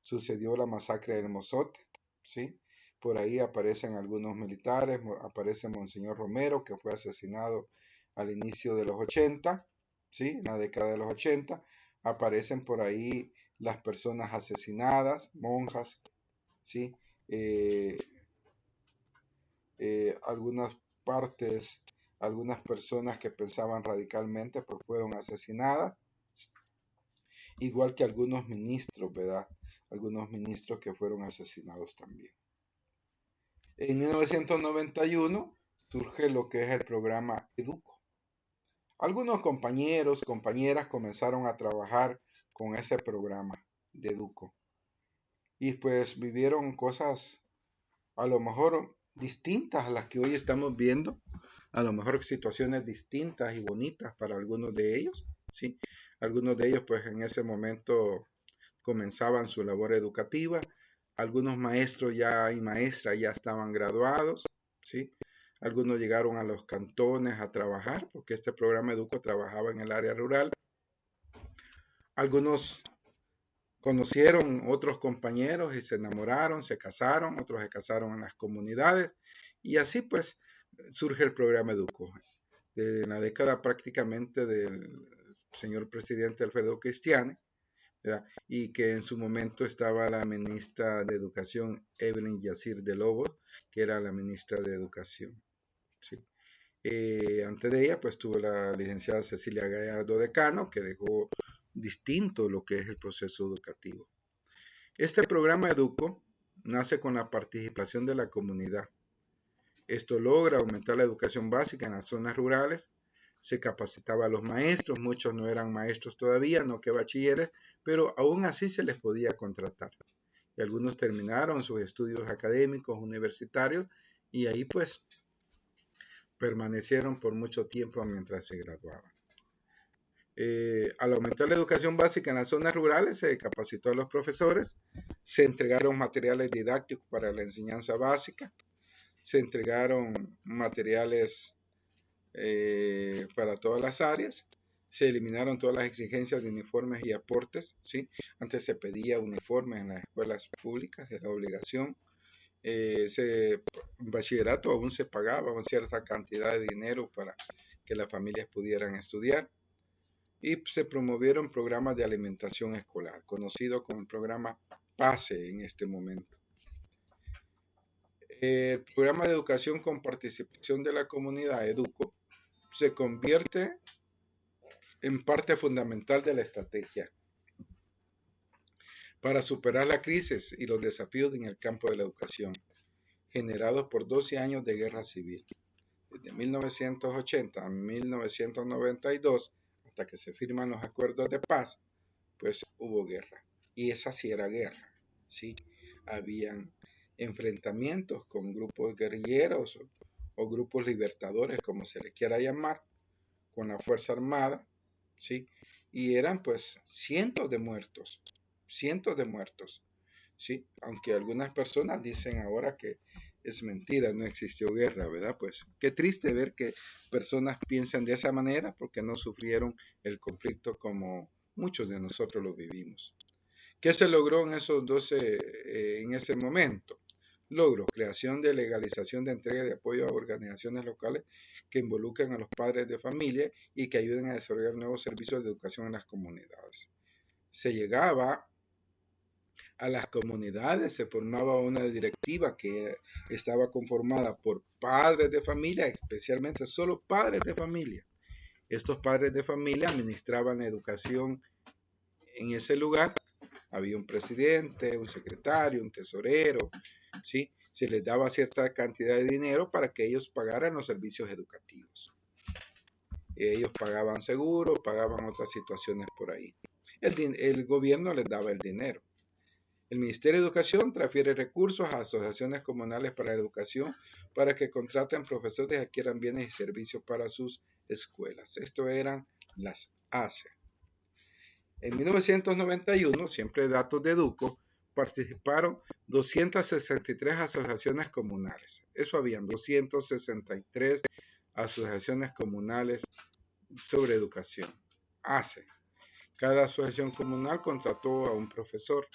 Sucedió la masacre del Mozote, ¿sí? Por ahí aparecen algunos militares, aparece Monseñor Romero, que fue asesinado al inicio de los 80, ¿sí? En la década de los 80. Aparecen por ahí las personas asesinadas, monjas, ¿sí? Algunas partes, algunas personas que pensaban radicalmente, pues fueron asesinadas, igual que algunos ministros, ¿verdad? Algunos ministros que fueron asesinados también. En 1991 surge lo que es el programa Educo. Algunos compañeros, compañeras comenzaron a trabajar con ese programa de Educo y pues vivieron cosas a lo mejor distintas a las que hoy estamos viendo, a lo mejor situaciones distintas y bonitas para algunos de ellos, ¿sí? Algunos de ellos pues en ese momento comenzaban su labor educativa, algunos maestros ya y maestras ya estaban graduados, ¿sí? Algunos llegaron a los cantones a trabajar, porque este programa Educo trabajaba en el área rural. Algunos conocieron otros compañeros y se enamoraron, se casaron, otros se casaron en las comunidades y así pues surge el programa Educo. En la década prácticamente del señor presidente Alfredo Cristiani, ¿verdad? Y que en su momento estaba la ministra de Educación Evelyn Yacir de Lobos, que era la ministra de Educación. ¿Sí? Antes de ella, pues tuvo la licenciada Cecilia Gallardo Decano, que dejó distinto lo que es el proceso educativo. Este programa Educo nace con la participación de la comunidad. Esto logra aumentar la educación básica en las zonas rurales. Se capacitaba a los maestros, muchos no eran maestros todavía, no que bachilleres, pero aún así se les podía contratar. Y algunos terminaron sus estudios académicos, universitarios, y ahí pues permanecieron por mucho tiempo mientras se graduaban. Al aumentar la educación básica en las zonas rurales, se capacitó a los profesores, se entregaron materiales didácticos para la enseñanza básica, se entregaron materiales para todas las áreas, se eliminaron todas las exigencias de uniformes y aportes, ¿sí? Antes se pedía uniformes en las escuelas públicas, era obligación. En bachillerato aún se pagaba una cierta cantidad de dinero para que las familias pudieran estudiar y se promovieron programas de alimentación escolar, conocido como el programa PASE en este momento. El programa de educación con participación de la comunidad Educo se convierte en parte fundamental de la estrategia para superar la crisis y los desafíos en el campo de la educación, generados por 12 años de guerra civil. Desde 1980 a 1992, hasta que se firman los acuerdos de paz, pues hubo guerra. Y esa sí era guerra, ¿sí? Habían enfrentamientos con grupos guerrilleros o grupos libertadores, como se les quiera llamar, con la Fuerza Armada, ¿sí? Y eran pues cientos de muertos, ¿sí? Aunque algunas personas dicen ahora que es mentira, no existió guerra, ¿verdad? Pues qué triste ver que personas piensan de esa manera porque no sufrieron el conflicto como muchos de nosotros lo vivimos. ¿Qué se logró en esos 12, en ese momento? Logro, creación de legalización de entrega de apoyo a organizaciones locales que involucren a los padres de familia y que ayuden a desarrollar nuevos servicios de educación en las comunidades. Se llegaba a las comunidades, se formaba una directiva que estaba conformada por padres de familia, especialmente solo padres de familia. Estos padres de familia administraban la educación en ese lugar. Había un presidente, un secretario, un tesorero, ¿sí? Se les daba cierta cantidad de dinero para que ellos pagaran los servicios educativos. Ellos pagaban seguros, pagaban otras situaciones por ahí. El gobierno les daba el dinero. El Ministerio de Educación transfiere recursos a asociaciones comunales para la educación para que contraten profesores y adquieran bienes y servicios para sus escuelas. Esto eran las ACE. En 1991, siempre datos de Educo, participaron 263 asociaciones comunales. Eso habían 263 asociaciones comunales sobre educación. ACE. Cada asociación comunal contrató a un profesor.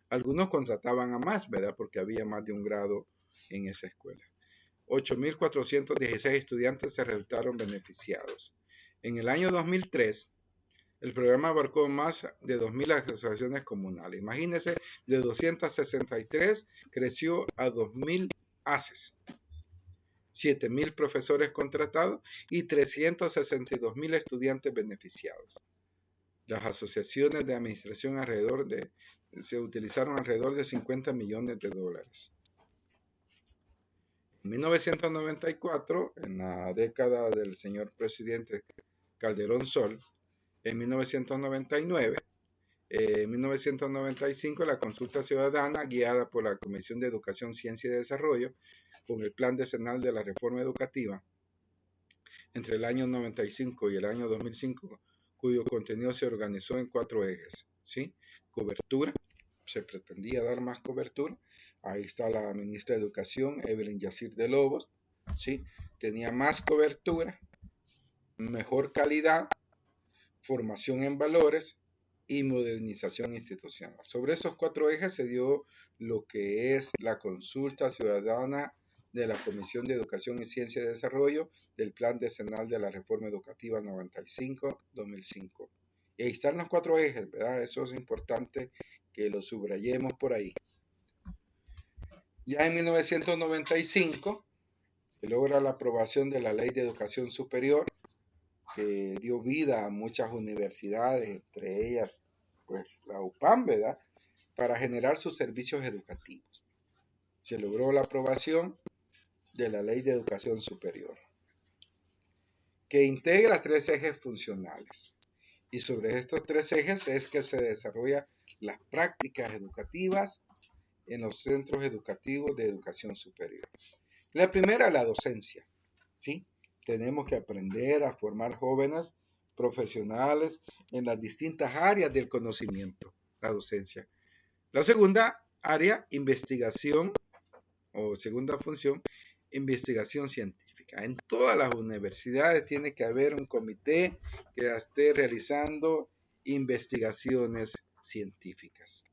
Algunos contrataban a más, ¿verdad? Porque había más de un grado en esa escuela. 8.416 estudiantes se resultaron beneficiados. En el año 2003, el programa abarcó más de 2.000 asociaciones comunales. Imagínense, de 263 creció a 2.000 ACES, 7.000 profesores contratados y 362.000 estudiantes beneficiados. Las asociaciones de administración se utilizaron alrededor de 50 millones de dólares. En 1994, en la década del señor presidente Calderón Sol, en 1999, en 1995, la consulta ciudadana, guiada por la Comisión de Educación, Ciencia y Desarrollo, con el Plan Decenal de la Reforma Educativa, entre el año 95 y el año 2005, cuyo contenido se organizó en 4 ejes, ¿sí? Cobertura, se pretendía dar más cobertura. Ahí está la ministra de Educación, Evelyn Yacir de Lobos, ¿sí? Tenía más cobertura, mejor calidad, formación en valores y modernización institucional. Sobre esos 4 ejes se dio lo que es la consulta ciudadana de la Comisión de Educación y Ciencia y Desarrollo del Plan Decenal de la Reforma Educativa 95-2005. Y ahí están los 4 ejes, ¿verdad? Eso es importante que lo subrayemos por ahí. Ya en 1995 se logra la aprobación de la Ley de Educación Superior, que dio vida a muchas universidades, entre ellas pues la UPAM, ¿verdad?, para generar sus servicios educativos. Se logró la aprobación de la Ley de Educación Superior, que integra 3 ejes funcionales. Y sobre estos 3 ejes es que se desarrollan las prácticas educativas en los centros educativos de educación superior. La primera, la docencia, ¿sí? Tenemos que aprender a formar jóvenes profesionales en las distintas áreas del conocimiento, la docencia. La segunda área, investigación, o segunda función, investigación científica. En todas las universidades tiene que haber un comité que esté realizando investigaciones científicas.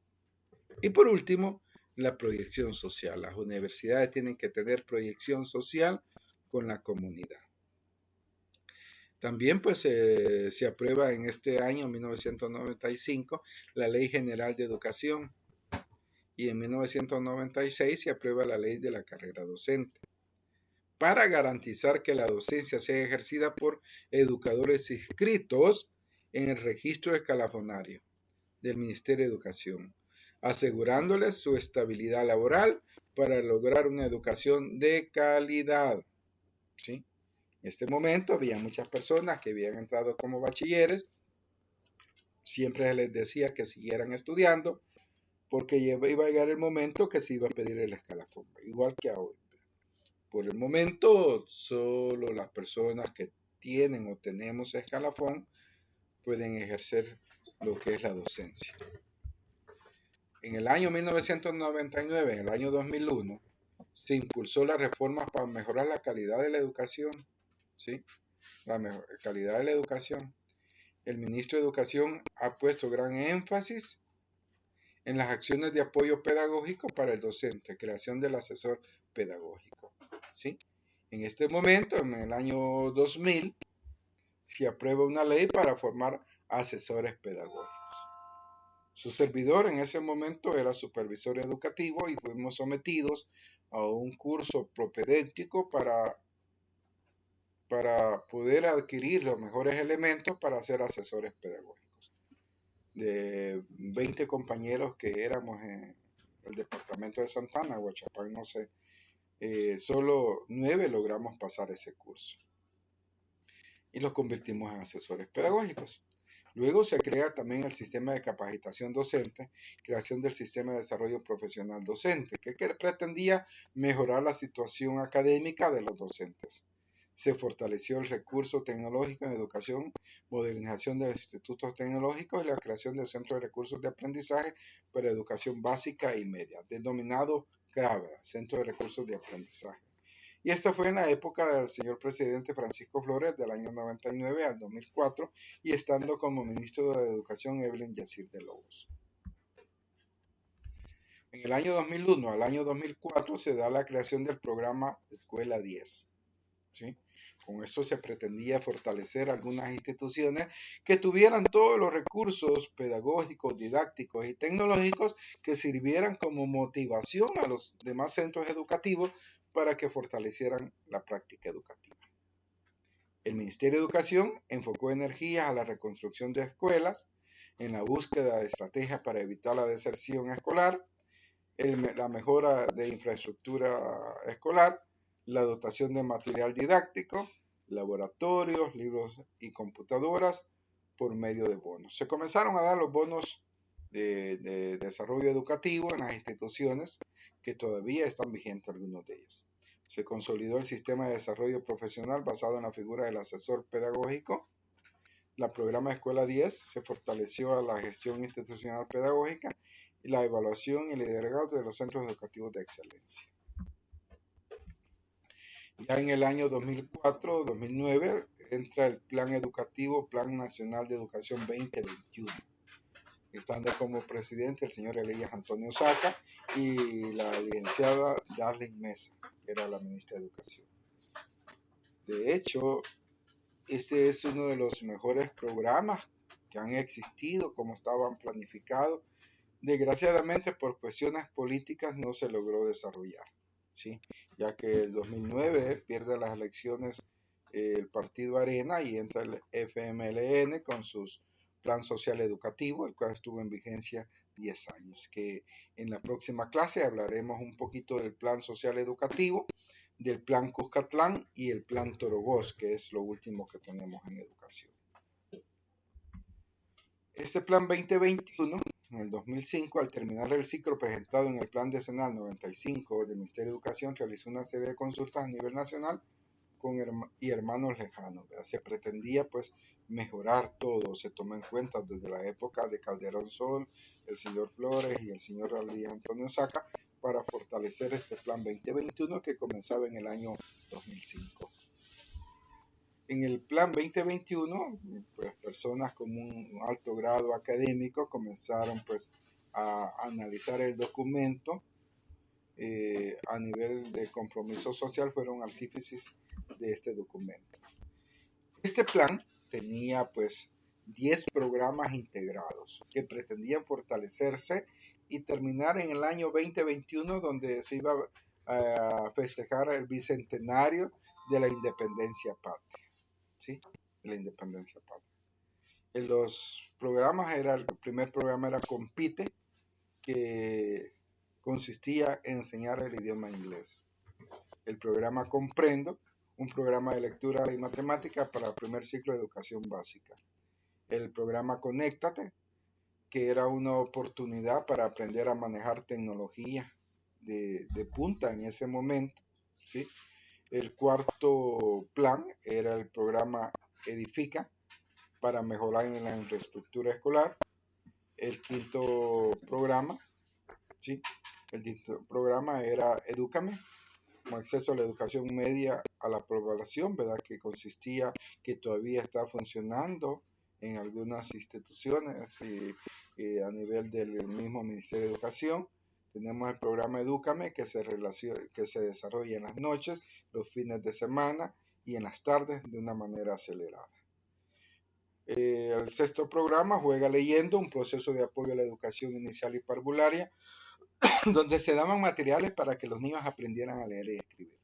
Y por último, la proyección social. Las universidades tienen que tener proyección social con la comunidad. También pues se aprueba en este año 1995 la Ley General de Educación y en 1996 se aprueba la Ley de la Carrera Docente para garantizar que la docencia sea ejercida por educadores inscritos en el registro escalafonario del Ministerio de Educación, asegurándoles su estabilidad laboral para lograr una educación de calidad, ¿sí? En este momento había muchas personas que habían entrado como bachilleres, siempre se les decía que siguieran estudiando, porque iba a llegar el momento que se iba a pedir el escalafón, igual que ahora. Por el momento, solo las personas que tienen o tenemos escalafón pueden ejercer lo que es la docencia. En el año 1999, en el año 2001, se impulsó la reforma para mejorar la calidad de la educación, ¿sí? La calidad de la educación. El ministro de Educación ha puesto gran énfasis en las acciones de apoyo pedagógico para el docente, creación del asesor pedagógico, ¿sí? En este momento, en el año 2000, se aprueba una ley para formar asesores pedagógicos. Su servidor en ese momento era supervisor educativo y fuimos sometidos a un curso propedéutico para poder adquirir los mejores elementos para ser asesores pedagógicos. De 20 compañeros que éramos en el departamento de Santana, Huachapán, no sé, solo 9 logramos pasar ese curso y los convertimos en asesores pedagógicos. Luego se crea también el sistema de capacitación docente, creación del sistema de desarrollo profesional docente, que pretendía mejorar la situación académica de los docentes. Se fortaleció el recurso tecnológico en educación, modernización de los institutos tecnológicos y la creación del Centro de Recursos de Aprendizaje para Educación Básica y Media, denominado CRAVA, Centro de Recursos de Aprendizaje. Y esto fue en la época del señor presidente Francisco Flores, del año 99 al 2004, y estando como ministro de Educación Evelyn Yacir de Lobos. En el año 2001 al año 2004 se da la creación del programa Escuela 10. ¿Sí? Con esto se pretendía fortalecer algunas instituciones que tuvieran todos los recursos pedagógicos, didácticos y tecnológicos que sirvieran como motivación a los demás centros educativos para que fortalecieran la práctica educativa. El Ministerio de Educación enfocó energías a la reconstrucción de escuelas, en la búsqueda de estrategias para evitar la deserción escolar, la mejora de infraestructura escolar, la dotación de material didáctico, laboratorios, libros y computadoras por medio de bonos. Se comenzaron a dar los bonos de desarrollo educativo en las instituciones que todavía están vigentes algunos de ellos. Se consolidó el sistema de desarrollo profesional basado en la figura del asesor pedagógico. La programa Escuela 10 se fortaleció a la gestión institucional pedagógica y la evaluación y liderazgo de los centros educativos de excelencia. Ya en el año 2004-2009 entra el Plan Educativo, Plan Nacional de Educación 2021, estando como presidente el señor Elías Antonio Saca y la licenciada Darlene Mesa, que era la ministra de Educación. De hecho, este es uno de los mejores programas que han existido, como estaban planificados. Desgraciadamente, por cuestiones políticas no se logró desarrollar, ¿sí? Ya que el 2009 pierde las elecciones el partido Arena y entra el FMLN con su plan social educativo, el cual estuvo en vigencia 10 años. Que en la próxima clase hablaremos un poquito del plan social educativo, del plan Cuscatlán y el plan Torogós, que es lo último que tenemos en educación. Este plan 2021, en el 2005, al terminar el ciclo presentado en el plan decenal 95 del Ministerio de Educación, realizó una serie de consultas a nivel nacional y hermanos lejanos. Se pretendía pues mejorar todo, se tomó en cuenta desde la época de Calderón Sol, el señor Flores y el señor Elías Antonio Saca para fortalecer este plan 2021 que comenzaba en el año 2005. En el plan 2021, pues personas con un alto grado académico comenzaron pues a analizar el documento. A nivel de compromiso social fueron artífices de este documento. Este plan tenía pues 10 programas integrados que pretendían fortalecerse y terminar en el año 2021 donde se iba a festejar el bicentenario de la independencia patria. ¿Sí? De la independencia patria. En los programas el primer programa era Compite, que consistía en enseñar el idioma inglés. El programa Comprendo, un programa de lectura y matemática para el primer ciclo de educación básica. El programa Conéctate, que era una oportunidad para aprender a manejar tecnología de punta en ese momento, ¿sí? El cuarto plan era el programa Edifica para mejorar en la infraestructura escolar. El quinto programa, ¿sí? El quinto programa era Edúcame, con acceso a la educación media a la población, ¿verdad? Que consistía, que todavía está funcionando en algunas instituciones y a nivel del mismo Ministerio de Educación. Tenemos el programa Edúcame que se desarrolla en las noches, los fines de semana y en las tardes de una manera acelerada. El sexto programa, Juega Leyendo, un proceso de apoyo a la educación inicial y parvularia, donde se daban materiales para que los niños aprendieran a leer y escribir.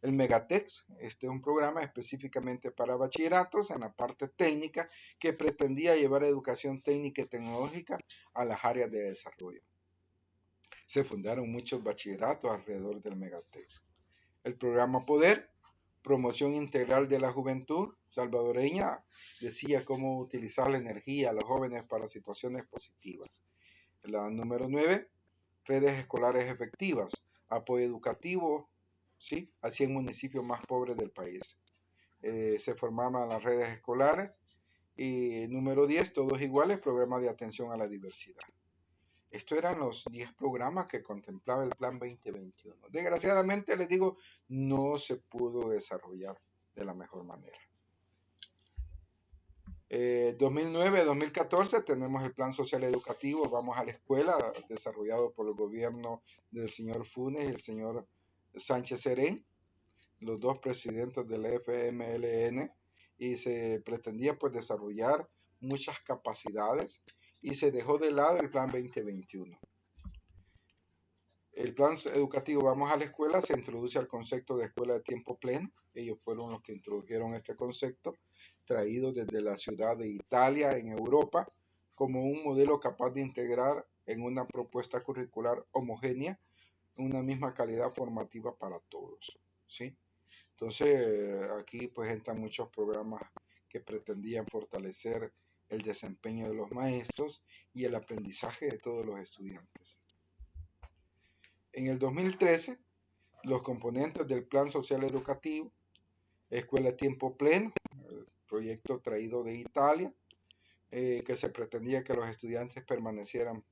El Megatex, este es un programa específicamente para bachilleratos en la parte técnica que pretendía llevar educación técnica y tecnológica a las áreas de desarrollo. Se fundaron muchos bachilleratos alrededor del Megatex. El programa Poder, promoción integral de la juventud salvadoreña, decía cómo utilizar la energía a los jóvenes para situaciones positivas. La número 9, redes escolares efectivas, apoyo educativo, ¿sí? A 100 municipios más pobres del país. Se formaban las redes escolares. Y número 10, todos iguales, programa de atención a la diversidad. Estos eran los 10 programas que contemplaba el Plan 2021. Desgraciadamente, les digo, no se pudo desarrollar de la mejor manera. 2009-2014 tenemos el Plan Social Educativo Vamos a la Escuela, desarrollado por el gobierno del señor Funes y el señor Sánchez Serén, los dos presidentes del FMLN, y se pretendía pues desarrollar muchas capacidades y se dejó de lado el Plan 2021. El plan educativo Vamos a la Escuela se introduce al concepto de escuela de tiempo pleno. Ellos fueron los que introdujeron este concepto, traído desde la ciudad de Italia en Europa, como un modelo capaz de integrar en una propuesta curricular homogénea una misma calidad formativa para todos, ¿sí? Entonces, aquí pues entran muchos programas que pretendían fortalecer el desempeño de los maestros y el aprendizaje de todos los estudiantes. En el 2013, los componentes del Plan Social Educativo, Escuela a Tiempo Pleno, el proyecto traído de Italia, que se pretendía que los estudiantes permanecieran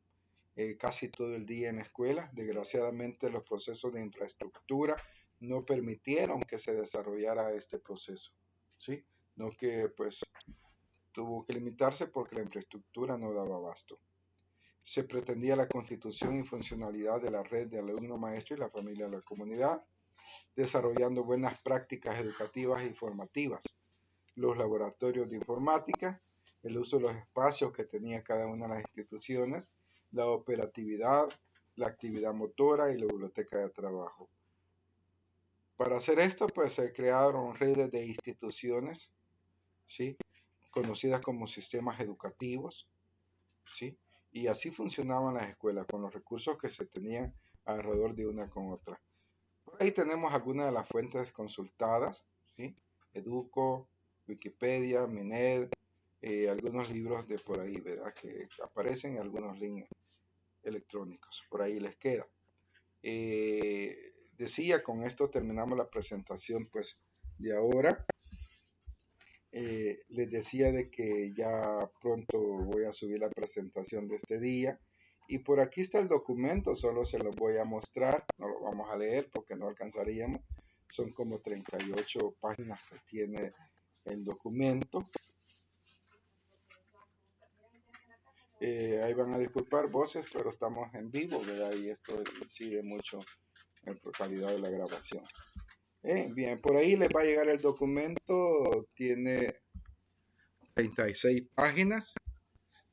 casi todo el día en la escuela. Desgraciadamente, los procesos de infraestructura no permitieron que se desarrollara este proceso, ¿sí? No que pues tuvo que limitarse porque la infraestructura no daba abasto. Se pretendía la constitución y funcionalidad de la red de alumno maestro y la familia de la comunidad, desarrollando buenas prácticas educativas y formativas, los laboratorios de informática, el uso de los espacios que tenía cada una de las instituciones, la operatividad, la actividad motora y la biblioteca de trabajo. Para hacer esto, pues se crearon redes de instituciones, ¿sí?, conocidas como sistemas educativos, ¿sí?, y así funcionaban las escuelas con los recursos que se tenían alrededor de una con otra. Por ahí tenemos algunas de las fuentes consultadas, ¿sí? Educo, Wikipedia, Minet, algunos libros de por ahí, ¿verdad? Que aparecen en algunos links electrónicos, por ahí les queda. Decía, con esto terminamos la presentación pues de ahora. Les decía de que ya pronto voy a subir la presentación de este día. Y por aquí está el documento, solo se lo voy a mostrar, no lo vamos a leer porque no alcanzaríamos. Son como 38 páginas que tiene el documento. Ahí van a disculpar voces, pero estamos en vivo, ¿verdad? Y esto incide mucho en la calidad de la grabación. Bien, por ahí les va a llegar el documento, tiene 36 páginas,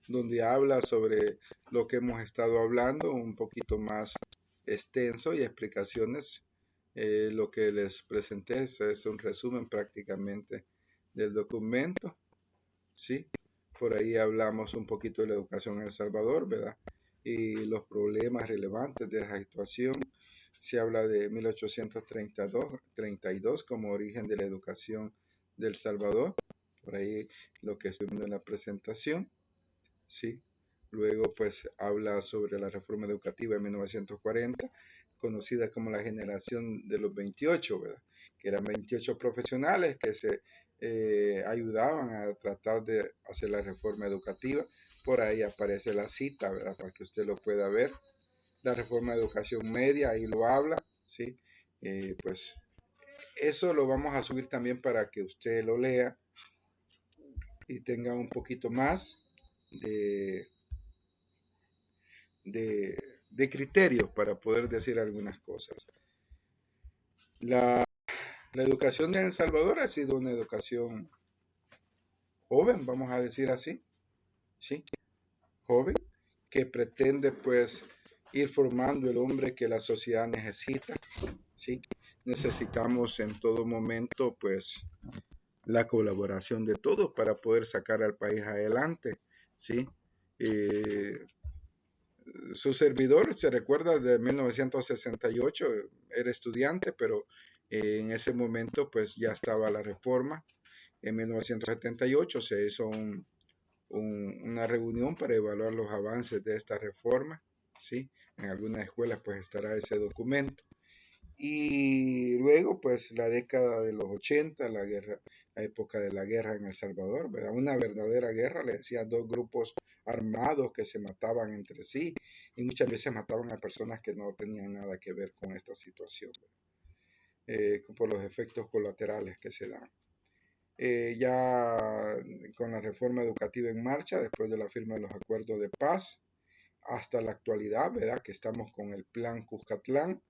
donde habla sobre lo que hemos estado hablando, un poquito más extenso y explicaciones. Lo que les presenté es un resumen prácticamente del documento, ¿sí? Por ahí hablamos un poquito de la educación en El Salvador, ¿verdad? Y los problemas relevantes de esa situación. Se habla de 1832 como origen de la educación de El Salvador. Por ahí lo que estoy viendo en la presentación, ¿sí? Luego pues habla sobre la reforma educativa de 1940, conocida como la generación de los 28, ¿verdad? Que eran 28 profesionales que se ayudaban a tratar de hacer la reforma educativa. Por ahí aparece la cita, ¿verdad? Para que usted lo pueda ver. La reforma de educación media, ahí lo habla, ¿sí? Pues eso lo vamos a subir también para que usted lo lea y tenga un poquito más de, de criterios para poder decir algunas cosas. La educación en El Salvador ha sido una educación joven, vamos a decir así, ¿sí? Joven, que pretende pues ir formando el hombre que la sociedad necesita, ¿sí? Necesitamos en todo momento pues la colaboración de todos para poder sacar al país adelante, ¿sí? Su servidor se recuerda de 1968, era estudiante, pero en ese momento pues ya estaba la reforma. En 1978 se hizo una reunión para evaluar los avances de esta reforma, ¿sí? En algunas escuelas pues estará ese documento. Y luego pues la década de los 80, la época de la guerra en El Salvador, ¿verdad? Una verdadera guerra, le decía, dos grupos armados que se mataban entre sí y muchas veces mataban a personas que no tenían nada que ver con esta situación, por los efectos colaterales que se dan. Ya con la reforma educativa en marcha, después de la firma de los acuerdos de paz, hasta la actualidad, ¿verdad? Que estamos con el plan Cuscatlán,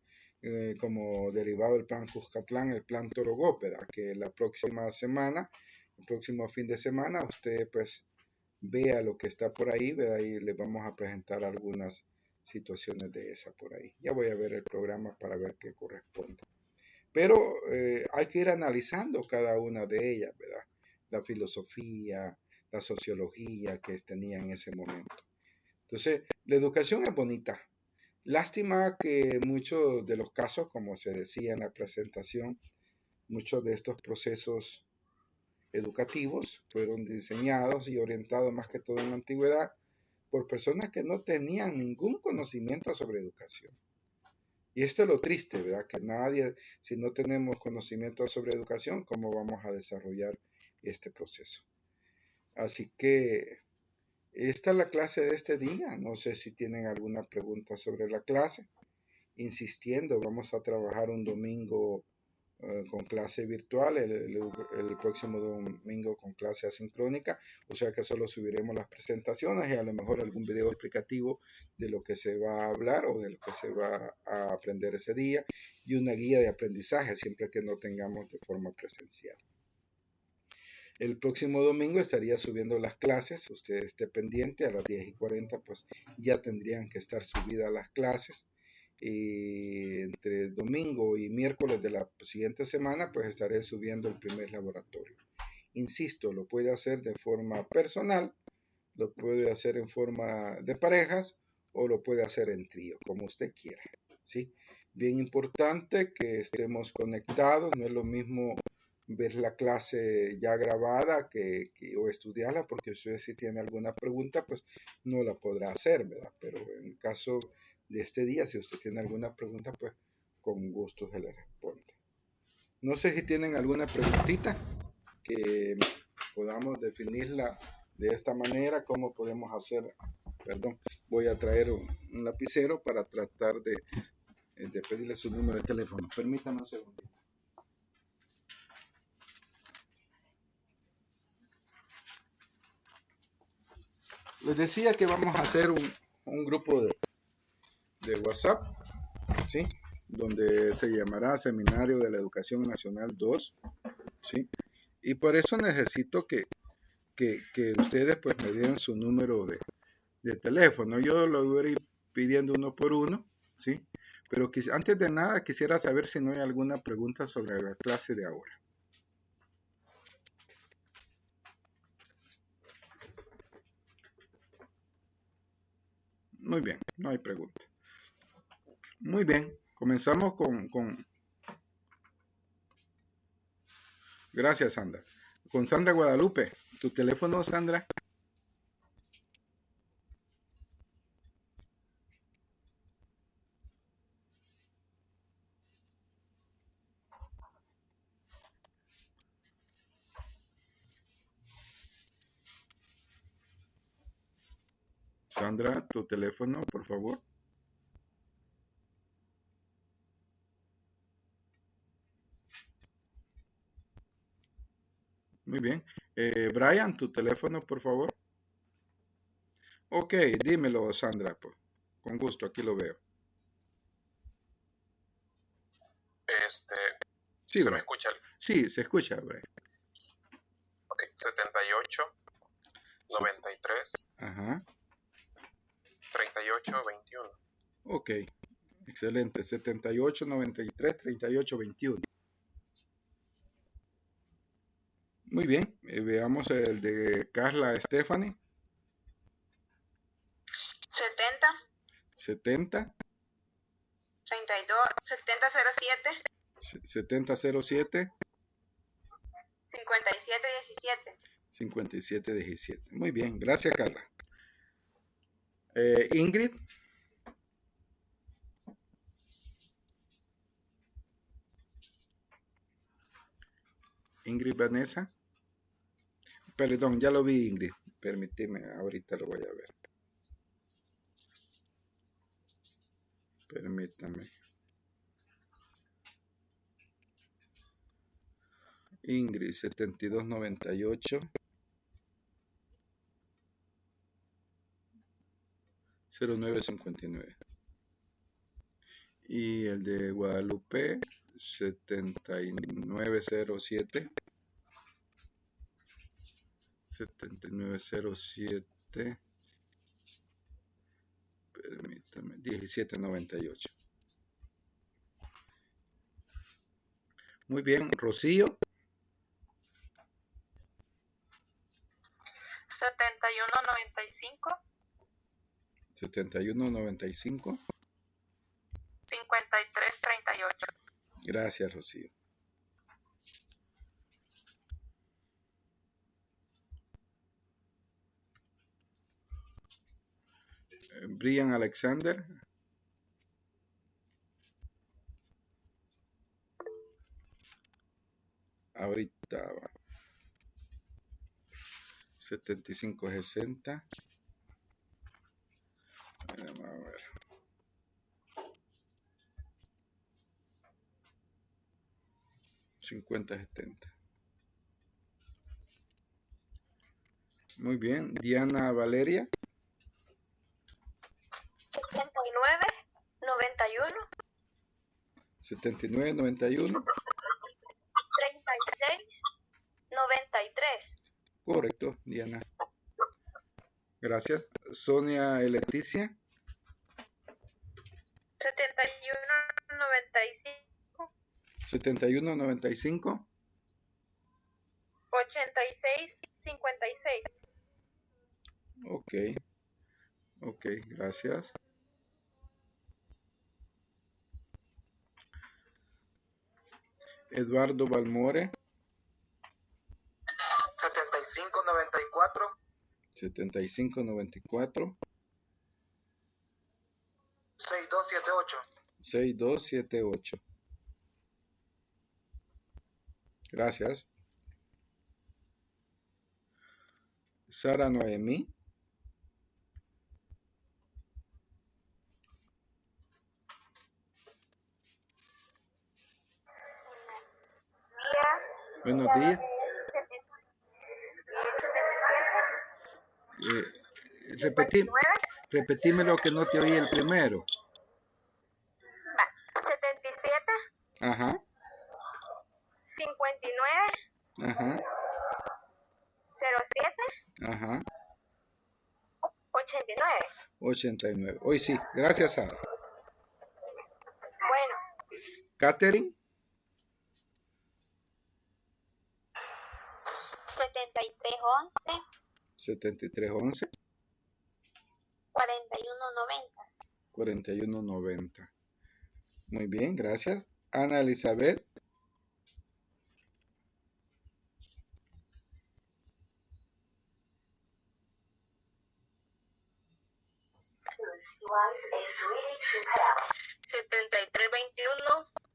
como derivado del plan Cuscatlán, el plan Torogó, ¿verdad? Que la próxima semana, el próximo fin de semana, usted pues vea lo que está por ahí, ¿verdad? Y le vamos a presentar algunas situaciones de esa por ahí. Ya voy a ver el programa para ver qué corresponde. Pero hay que ir analizando cada una de ellas, ¿verdad? La filosofía, la sociología que tenía en ese momento. Entonces, la educación es bonita. Lástima que muchos de los casos, como se decía en la presentación, muchos de estos procesos educativos fueron diseñados y orientados más que todo en la antigüedad por personas que no tenían ningún conocimiento sobre educación. Y esto es lo triste, ¿verdad? Que nadie, si no tenemos conocimiento sobre educación, ¿cómo vamos a desarrollar este proceso? Así que esta es la clase de este día. No sé si tienen alguna pregunta sobre la clase. Insistiendo, vamos a trabajar un domingo con clase virtual, el próximo domingo con clase asincrónica, o sea que solo subiremos las presentaciones y a lo mejor algún video explicativo de lo que se va a hablar o de lo que se va a aprender ese día y una guía de aprendizaje siempre que no tengamos de forma presencial. El próximo domingo estaría subiendo las clases, usted esté pendiente, a las 10:40 pues ya tendrían que estar subidas las clases. Y entre domingo y miércoles de la siguiente semana pues estaré subiendo el primer laboratorio. Insisto, lo puede hacer de forma personal, lo puede hacer en forma de parejas o lo puede hacer en trío, como usted quiera, ¿sí? Bien importante que estemos conectados, no es lo mismo ver la clase ya grabada o estudiarla, porque usted si tiene alguna pregunta, pues no la podrá hacer, ¿verdad? Pero en el caso de este día, si usted tiene alguna pregunta, pues con gusto se le responde. No sé si tienen alguna preguntita que podamos definirla de esta manera, cómo podemos hacer, perdón, voy a traer un lapicero para tratar de pedirle su número de teléfono. Permítame un segundo. Les decía que vamos a hacer un grupo de WhatsApp, ¿sí? Donde se llamará Seminario de la Educación Nacional 2, ¿sí? Y por eso necesito que ustedes pues me den su número de teléfono. Yo lo voy a ir pidiendo uno por uno, ¿sí? Pero antes de nada quisiera saber si no hay alguna pregunta sobre la clase de ahora. Muy bien, no hay pregunta. Muy bien, comenzamos con... Gracias, Sandra. Con Sandra Guadalupe. ¿Tu teléfono, Sandra? Sandra, tu teléfono, por favor. Muy bien. Brian, tu teléfono, por favor. Ok, dímelo, Sandra. Pues. Con gusto, aquí lo veo. Sí, ¿Se me Brian. escucha? Sí, se escucha, Brian. Ok, 78, 93, Ajá. 38, 21. Ok, excelente. 78, 93, 38, 21. Muy bien, veamos el de Carla Stephanie. 70, 32, 7007, 7007, 5717. 5717. Muy bien, gracias, Carla. Ingrid. Ingrid Vanessa. Perdón, ya lo vi, Ingrid. Permíteme, ahorita lo voy a ver. Permítame. Ingrid 7298 0959. Y el de Guadalupe 7907 permítame, 1798. Muy bien, Rocío 7195 7195. 5338. Gracias, Rocío. Brian Alexander. Ahorita va. 7560. Vamos a ver. $50.70. Muy bien. Diana Valeria. 7991 7991. 3693. Correcto, Diana. Gracias. Sonia Leticia. 7195 7195. 8656. Ok, gracias. Eduardo Balmore. 7594 7594. 6278. 6278. Gracias. Sara Noemí. 77. Buenos días. Repetime lo que no te oí el primero. 77. Ajá. 59. Ajá. 07. Ajá. 89. 89. Hoy sí. Gracias, Sara. Bueno. Catherine. 7311. 7311. 4190. 4190. Muy bien, gracias. Ana Elizabeth.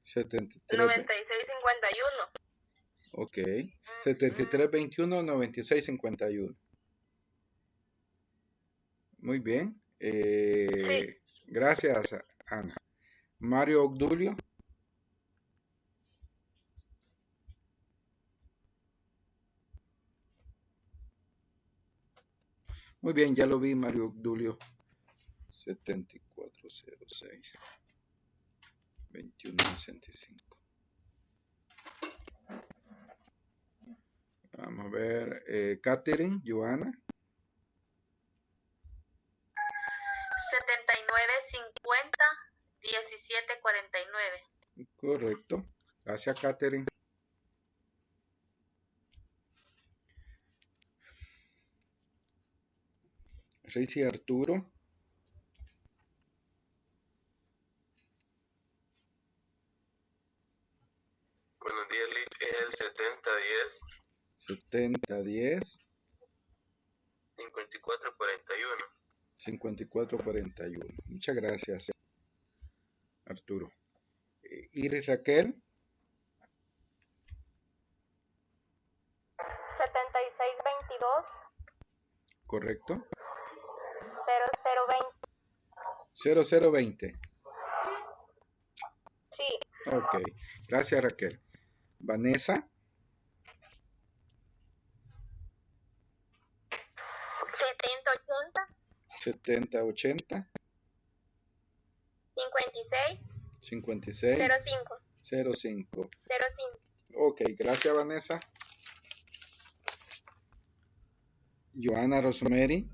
7321. 9651. Ok. 7321 9651. Muy bien. Sí. Gracias, Ana. Mario Obdulio. Muy bien, ya lo vi, Mario Obdulio. 7406 2165. Vamos a ver. Catherine, Joana. 7950. 1749. Correcto. Gracias, Catherine. Rizy Arturo. Buenos días, Lick. Es el 7010 7010 5441. 5441. Muchas gracias, Arturo. Iris Raquel. 7622. Correcto. 0020. 0020. Sí. Ok. Gracias, Raquel. Vanessa. 70 80 56 56 05 05. 05. Ok, gracias Vanessa. Joana Rosemary.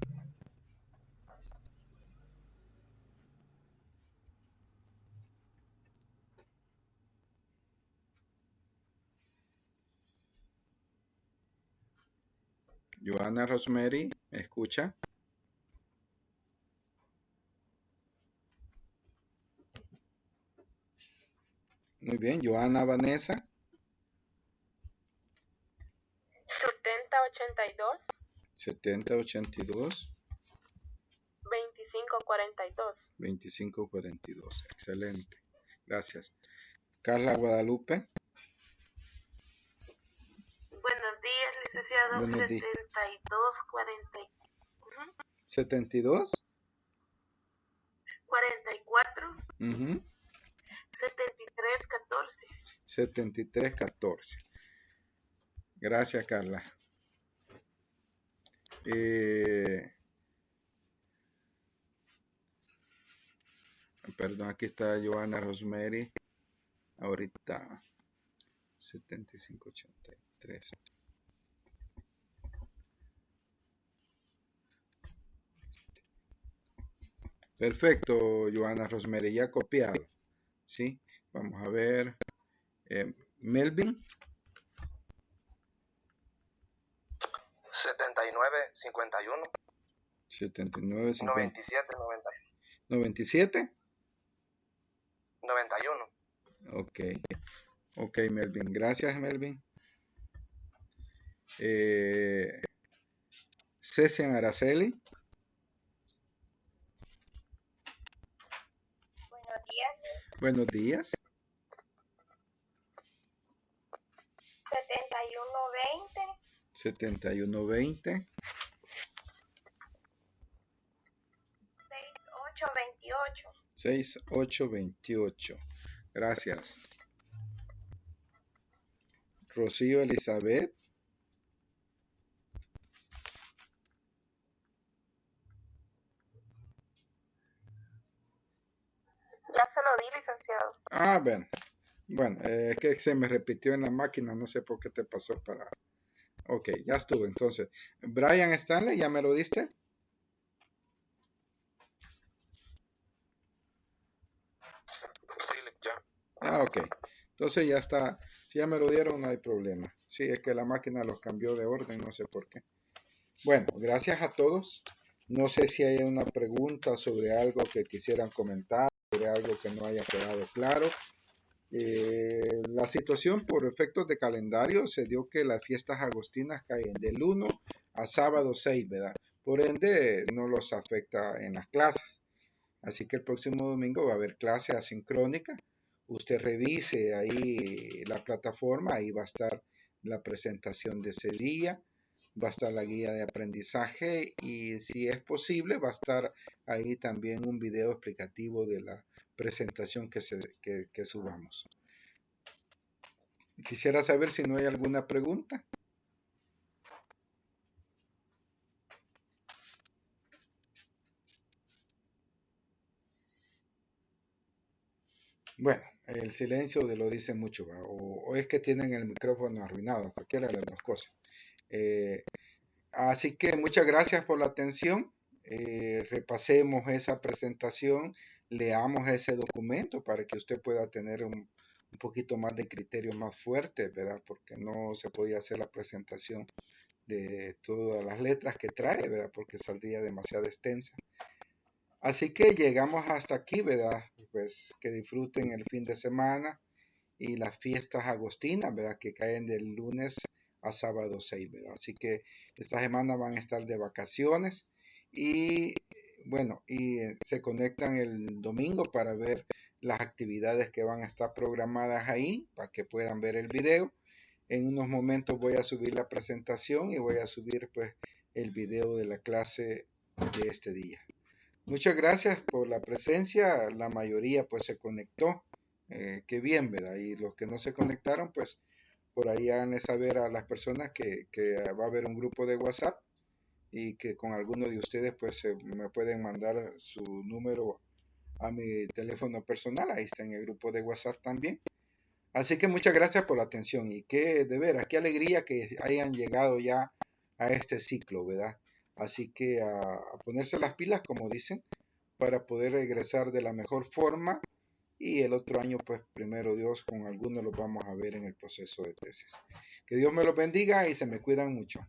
Joana Rosemary, ¿me escucha? Muy bien, Joana Vanessa. 7082 7082 2542. 2542. Excelente. Gracias. Carla Guadalupe. Buenos días, licenciado. Buenos días. 7240. 72 44 ujú, 7314. 7314. Gracias, Carla. Perdón, aquí está Joana Rosemary. Ahorita 7583. Perfecto, Joana Rosemary, ya copiado. ¿Sí? Vamos a ver. Melvin. 79 51 79 50. 97 90 97. 91. Ok. Ok, Melvin. Gracias, Melvin. Cecian Araceli. Buenos días. Buenos días. 7120 7120 6828. 6828. Gracias. Rocío Elizabeth. Ya se lo di, licenciado. Ah, bueno, es que se me repitió en la máquina, no sé por qué te pasó para... Ok, ya estuvo. Entonces, Brian Stanley, ¿ya me lo diste? Sí, ya. Ah, ok. Entonces ya está. Si ya me lo dieron, no hay problema. Sí, es que la máquina los cambió de orden, no sé por qué. Bueno, gracias a todos. No sé si hay una pregunta sobre algo que quisieran comentar, sobre algo que no haya quedado claro. La situación por efectos de calendario se dio que las fiestas agostinas caen del 1 a sábado 6, ¿verdad? Por ende, no los afecta en las clases. Así que el próximo domingo va a haber clase asincrónica. Usted revise ahí la plataforma, ahí va a estar la presentación de ese día, va a estar la guía de aprendizaje y si es posible va a estar ahí también un video explicativo de la presentación que subamos. Quisiera saber si no hay alguna pregunta. Bueno, el silencio de lo dice mucho, o es que tienen el micrófono arruinado, cualquiera de las dos cosas. Así que muchas gracias por la atención. Repasemos esa presentación, leamos ese documento para que usted pueda tener un poquito más de criterio más fuerte, ¿verdad? Porque no se podía hacer la presentación de todas las letras que trae, ¿verdad? Porque saldría demasiado extensa. Así que llegamos hasta aquí, ¿verdad? Pues que disfruten el fin de semana y las fiestas agostinas, ¿verdad? Que caen del lunes a sábado 6, ¿verdad? Así que esta semana van a estar de vacaciones y bueno, y se conectan el domingo para ver las actividades que van a estar programadas ahí, para que puedan ver el video. En unos momentos voy a subir la presentación y voy a subir pues el video de la clase de este día. Muchas gracias por la presencia, la mayoría pues se conectó, qué bien, ¿verdad? Y los que no se conectaron pues por ahí háganle saber a las personas que va a haber un grupo de WhatsApp y que con alguno de ustedes pues me pueden mandar su número a mi teléfono personal, ahí está en el grupo de WhatsApp también. Así que muchas gracias por la atención y qué de veras, qué alegría que hayan llegado ya a este ciclo, ¿verdad? Así que a ponerse las pilas, como dicen, para poder regresar de la mejor forma y el otro año, pues primero Dios, con algunos los vamos a ver en el proceso de tesis. Que Dios me los bendiga y se me cuidan mucho.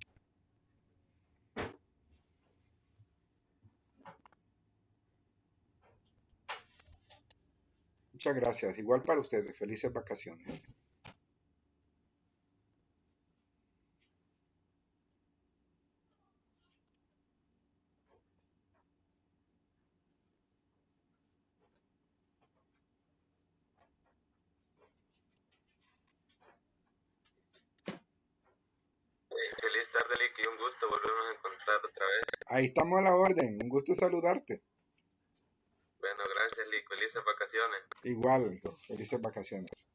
Muchas gracias. Igual para ustedes. Felices vacaciones. Feliz tarde, Lick, y un gusto volvernos a encontrar otra vez. Ahí estamos a la orden. Un gusto saludarte. Bueno, gracias, Lick. Felices vacaciones. Igual, hijo. Felices vacaciones.